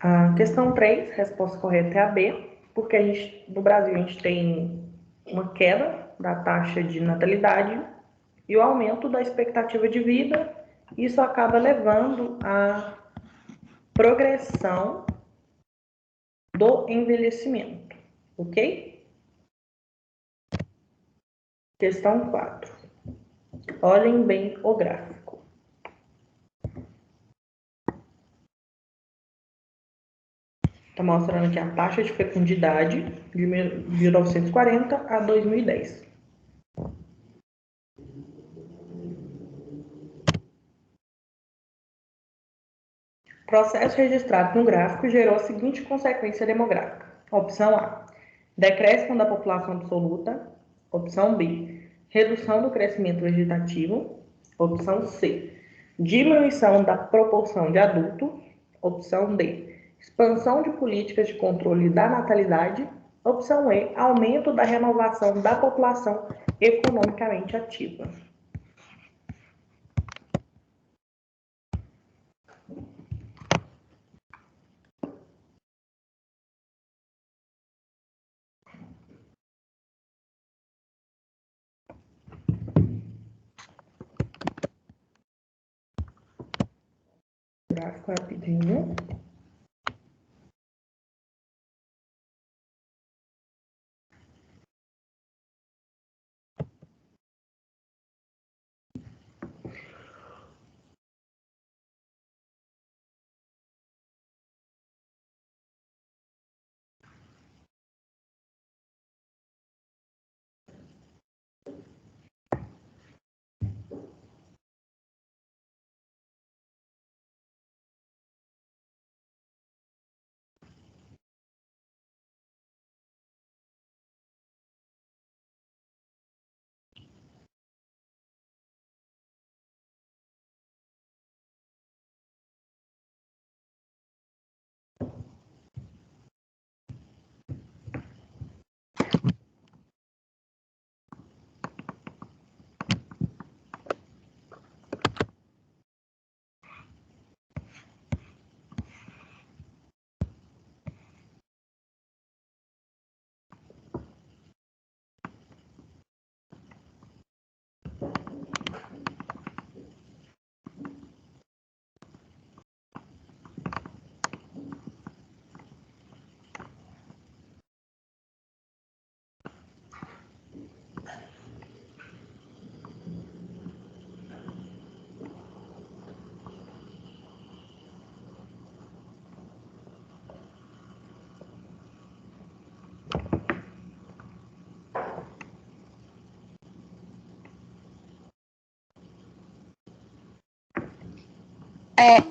A questão 3, resposta correta é a B, porque no Brasil a gente tem uma queda da taxa de natalidade e o aumento da expectativa de vida. Isso acaba levando à progressão do envelhecimento, ok? Questão 4. Olhem bem o gráfico. Está mostrando aqui a taxa de fecundidade de 1940 a 2010. O processo registrado no gráfico gerou a seguinte consequência demográfica. Opção A, decréscimo da população absoluta. Opção B, redução do crescimento vegetativo. Opção C, diminuição da proporção de adultos. Opção D, expansão de políticas de controle da natalidade. Opção E, aumento da renovação da população economicamente ativa. Gráfico rapidinho.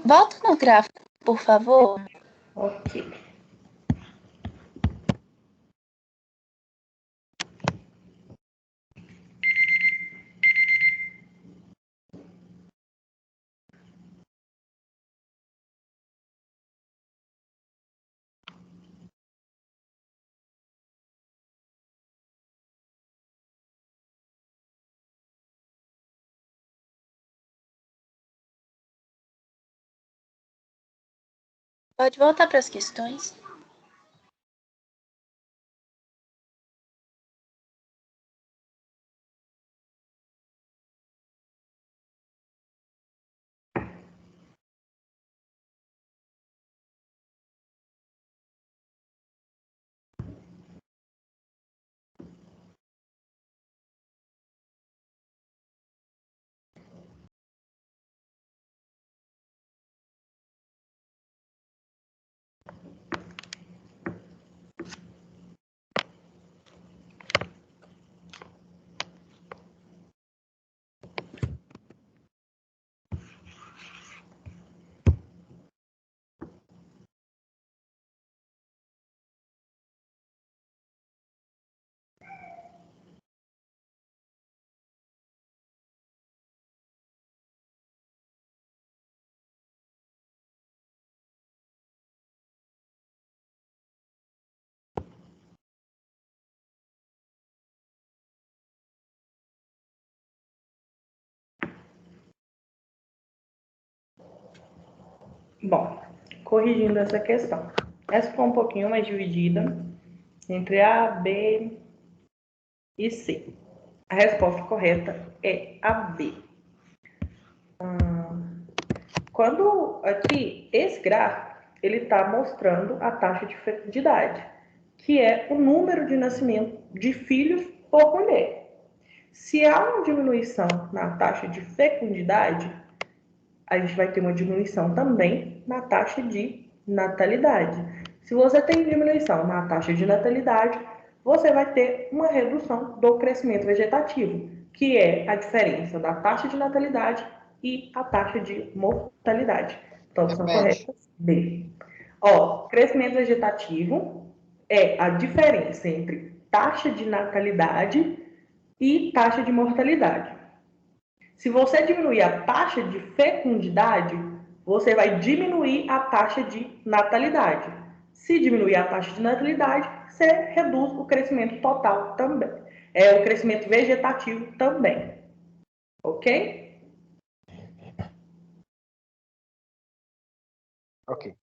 Volta no gráfico, por favor. Ok. Pode voltar para as questões. Bom, corrigindo essa questão. Essa ficou um pouquinho mais dividida entre A, B e C. A resposta correta é a B. Quando aqui, esse gráfico, ele está mostrando a taxa de fecundidade, que é o número de nascimento de filhos por mulher. Se há uma diminuição na taxa de fecundidade, a gente vai ter uma diminuição também na taxa de natalidade. Se você tem diminuição na taxa de natalidade, você vai ter uma redução do crescimento vegetativo, que é a diferença da taxa de natalidade e a taxa de mortalidade. Então, são corretas B. Ó, crescimento vegetativo é a diferença entre taxa de natalidade e taxa de mortalidade. Se você diminuir a taxa de fecundidade, você vai diminuir a taxa de natalidade. Se diminuir a taxa de natalidade, você reduz o crescimento total também. É o crescimento vegetativo também. Ok? Ok.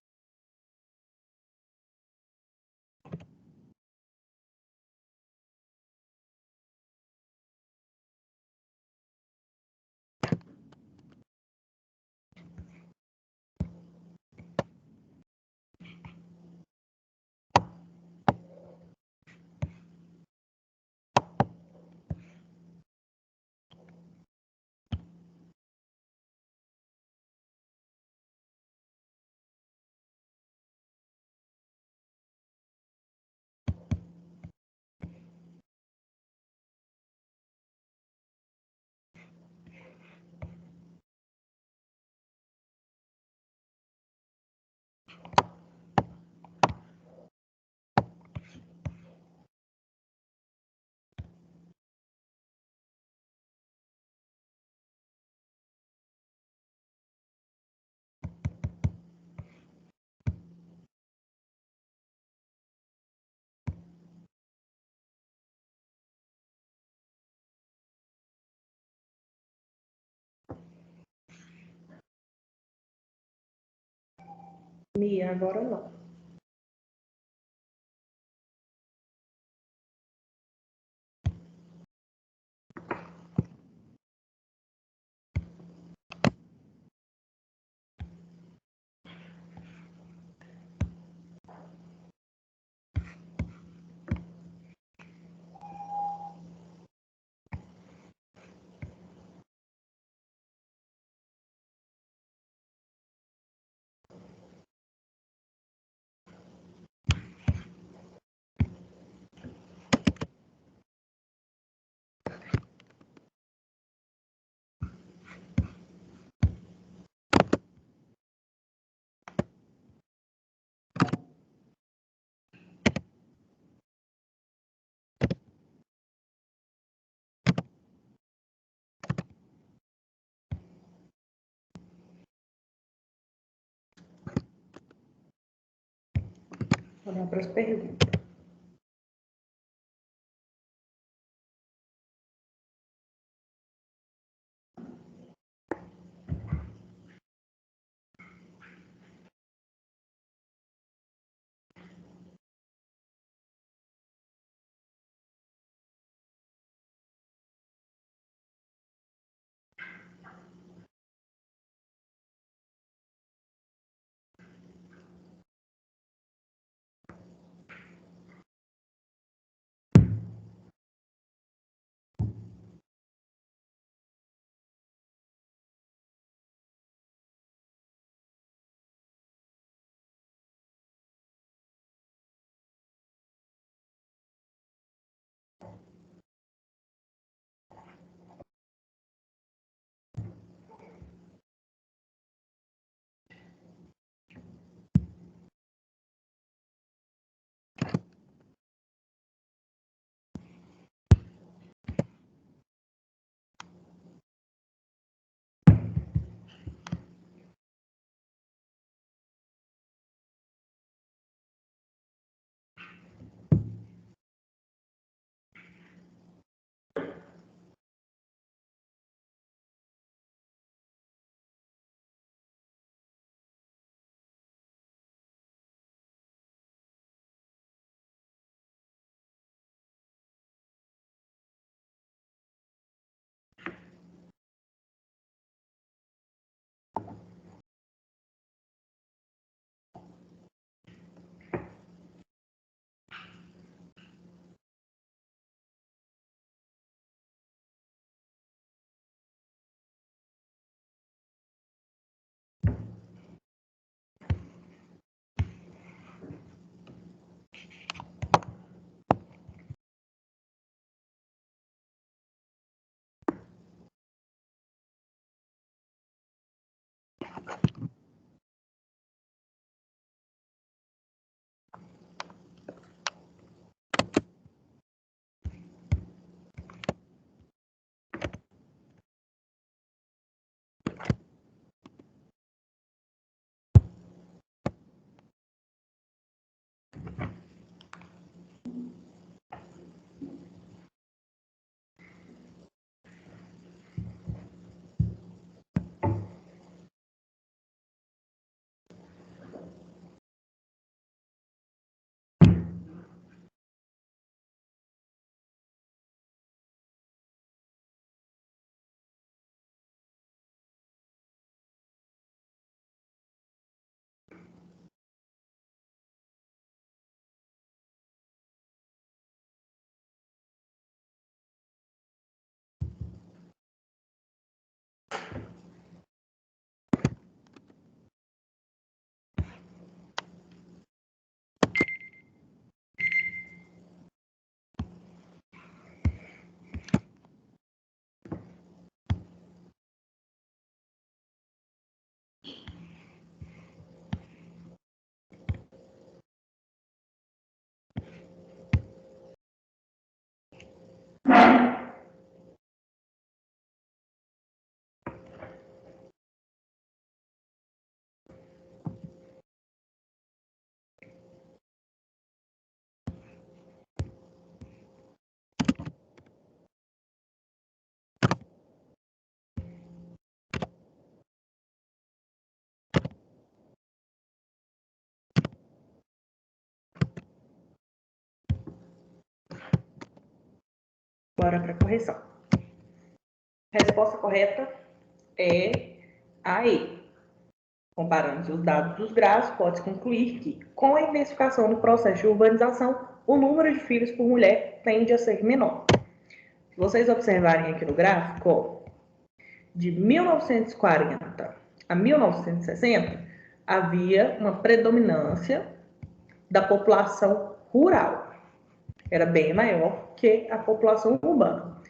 Mia, agora não. Vamos para as perguntas. Bora para a correção. A resposta correta é a E. Comparando os dados dos gráficos, pode-se concluir que, com a intensificação do processo de urbanização, o número de filhos por mulher tende a ser menor. Se vocês observarem aqui no gráfico, ó, de 1940 a 1960, havia uma predominância da população rural. Era bem maior que a população urbana.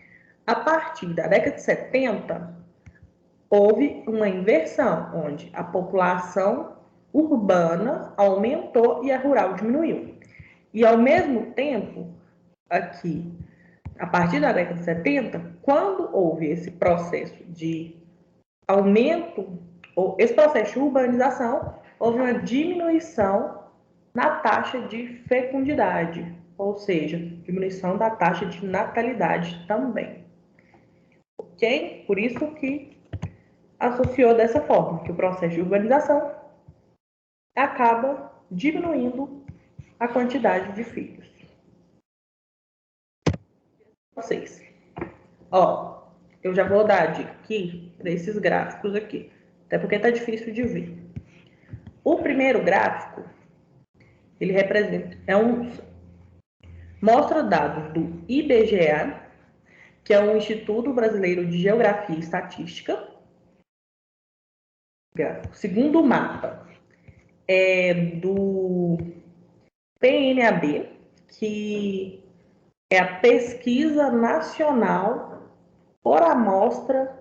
A partir da década de 70, houve uma inversão, onde a população urbana aumentou e a rural diminuiu. E, ao mesmo tempo, aqui, a partir da década de 70, quando houve esse processo de aumento, ou esse processo de urbanização, houve uma diminuição na taxa de fecundidade, ou seja, diminuição da taxa de natalidade também. Ok? Por isso que associou dessa forma, que o processo de urbanização acaba diminuindo a quantidade de filhos. Vocês. Ó, eu já vou dar a dica aqui para esses gráficos aqui, até porque tá difícil de ver. O primeiro gráfico, ele representa, mostra dados do IBGE, que é o Instituto Brasileiro de Geografia e Estatística. O segundo mapa é do PNAD, que é a Pesquisa Nacional por Amostra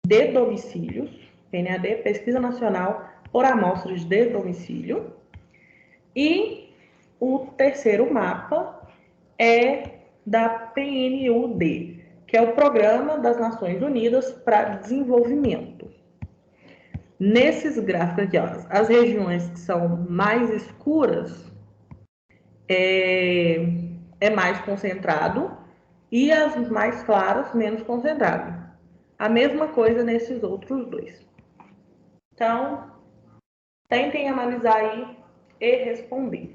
de Domicílios. PNAD, Pesquisa Nacional por Amostras de Domicílio. E o terceiro mapa é da PNUD, que é o Programa das Nações Unidas para Desenvolvimento. Nesses gráficos aqui, ó, as regiões que são mais escuras é mais concentrado e as mais claras menos concentrado. A mesma coisa nesses outros dois. Então, tentem analisar aí e responder.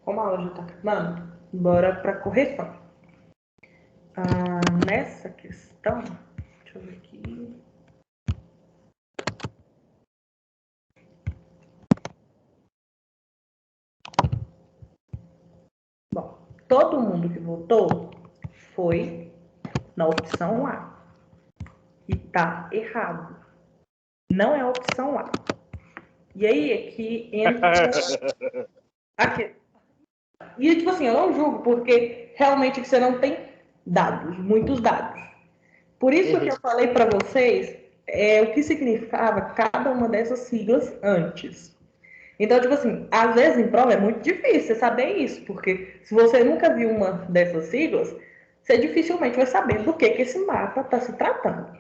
como a aula já está acabando, bora para correção. Nessa questão, deixa eu ver aqui. Bom, todo mundo que votou foi na opção A. E tá errado. Não é a opção A. E aí é que entra aqui. E tipo assim, eu não julgo, porque realmente você não tem dados, muitos dados. Por isso que eu falei para vocês o que significava cada uma dessas siglas antes. Então, tipo assim, às vezes em prova é muito difícil você saber isso, porque se você nunca viu uma dessas siglas, você dificilmente vai saber do que esse mapa está se tratando.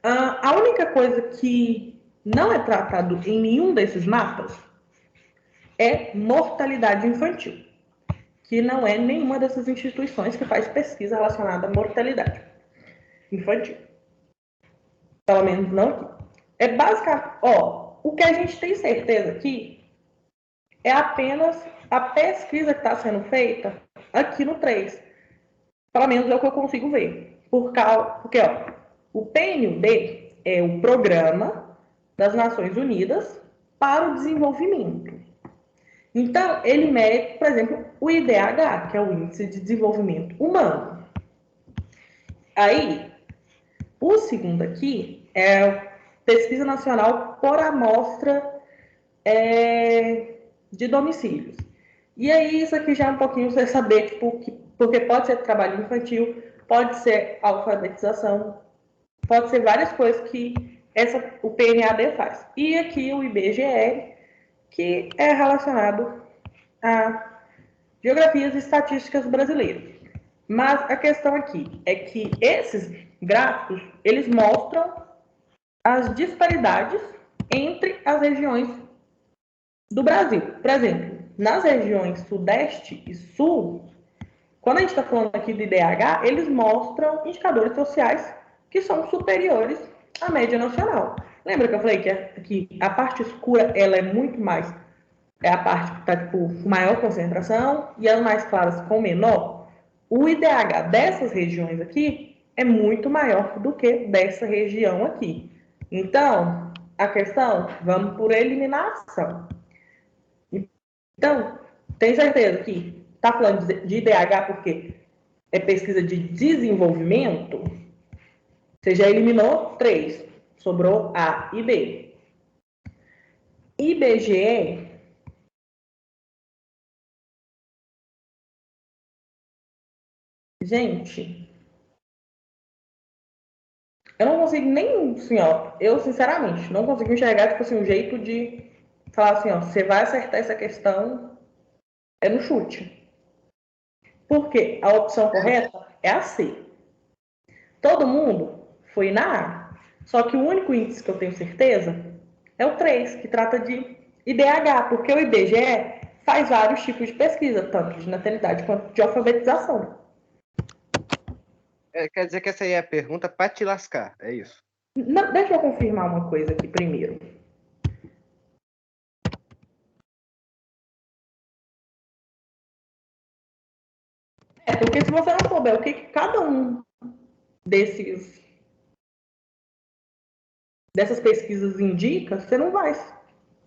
A única coisa que não é tratado em nenhum desses mapas é mortalidade infantil, que não é nenhuma dessas instituições que faz pesquisa relacionada à mortalidade infantil. Pelo menos não aqui. É basicamente, o que a gente tem certeza aqui é apenas a pesquisa que está sendo feita aqui no 3. Pelo menos é o que eu consigo ver. Porque, o PNUD é o Programa das Nações Unidas para o Desenvolvimento. Então, ele mede, por exemplo, o IDH, que é o Índice de Desenvolvimento Humano. Aí, o segundo aqui é Pesquisa Nacional por Amostra de Domicílios. E aí, isso aqui já é um pouquinho você saber, tipo, porque pode ser trabalho infantil, pode ser alfabetização, pode ser várias coisas que o PNAD faz. E aqui o IBGE, que é relacionado a geografias e estatísticas brasileiras. Mas a questão aqui é que esses gráficos, eles mostram as disparidades entre as regiões do Brasil. Por exemplo, nas regiões Sudeste e Sul, quando a gente está falando aqui do IDH, eles mostram indicadores sociais que são superiores à média nacional. Lembra que eu falei que a parte escura ela é muito mais, é a parte que está tipo, com maior concentração e as mais claras com menor? O IDH dessas regiões aqui é muito maior do que dessa região aqui. Então, a questão, vamos por eliminação. Então, tem certeza que está falando de IDH porque é pesquisa de desenvolvimento? Você já eliminou 3, sobrou A e B. IBGE, gente, eu não consigo nem, assim, eu sinceramente não consigo enxergar, tipo assim, um jeito de falar assim, você vai acertar essa questão no chute. Porque a opção correta é a C. Todo mundo foi na A. Só que o único índice que eu tenho certeza é o 3, que trata de IDH, porque o IBGE faz vários tipos de pesquisa, tanto de natalidade quanto de alfabetização. Quer dizer que essa aí é a pergunta para te lascar, é isso? Não, deixa eu confirmar uma coisa aqui primeiro. Porque se você não souber o que cada um dessas pesquisas indica, você não vai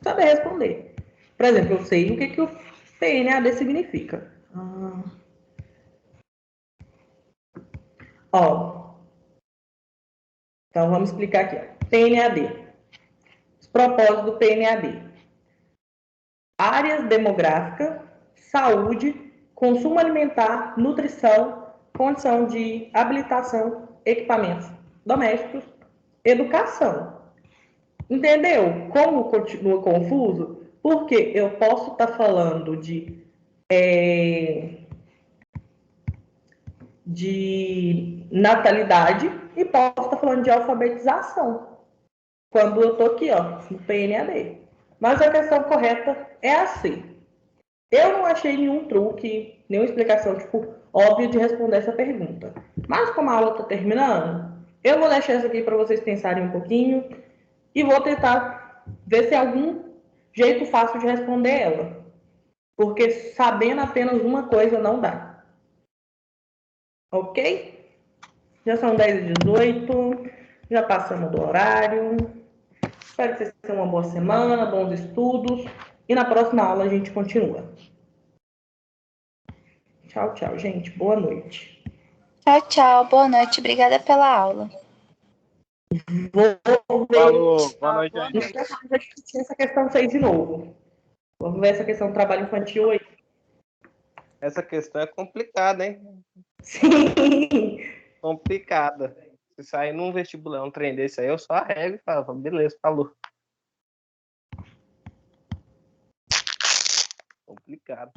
saber responder. Por exemplo, eu sei o que o PNAD significa. Então vamos explicar aqui. PNAD. Os propósitos do PNAD. Áreas demográficas, saúde, consumo alimentar, nutrição, condição de habilitação, equipamentos domésticos, educação. Entendeu? Como continua confuso? Porque eu posso estar falando de natalidade e posso estar falando de alfabetização. Quando eu estou aqui, no PNAD. Mas a questão correta é a C. Eu não achei nenhum truque, nenhuma explicação, óbvia de responder essa pergunta. Mas como a aula está terminando, eu vou deixar isso aqui para vocês pensarem um pouquinho e vou tentar ver se há algum jeito fácil de responder ela. Porque sabendo apenas uma coisa não dá. Ok? Já são 10h18, já passamos do horário. Espero que vocês tenham uma boa semana, bons estudos. E na próxima aula a gente continua. Tchau, tchau, gente. Boa noite. Tchau, tchau. Boa noite. Obrigada pela aula. Vou ver. Falou, boa noite, Boa Não gente. esqueça de discutir essa questão 6 de novo. Vamos ver essa questão do trabalho infantil aí. Essa questão é complicada, hein? Sim. Complicada. Se sair num vestibulão, um trem desse aí, eu só arrego e falo, beleza, falou. Complicado.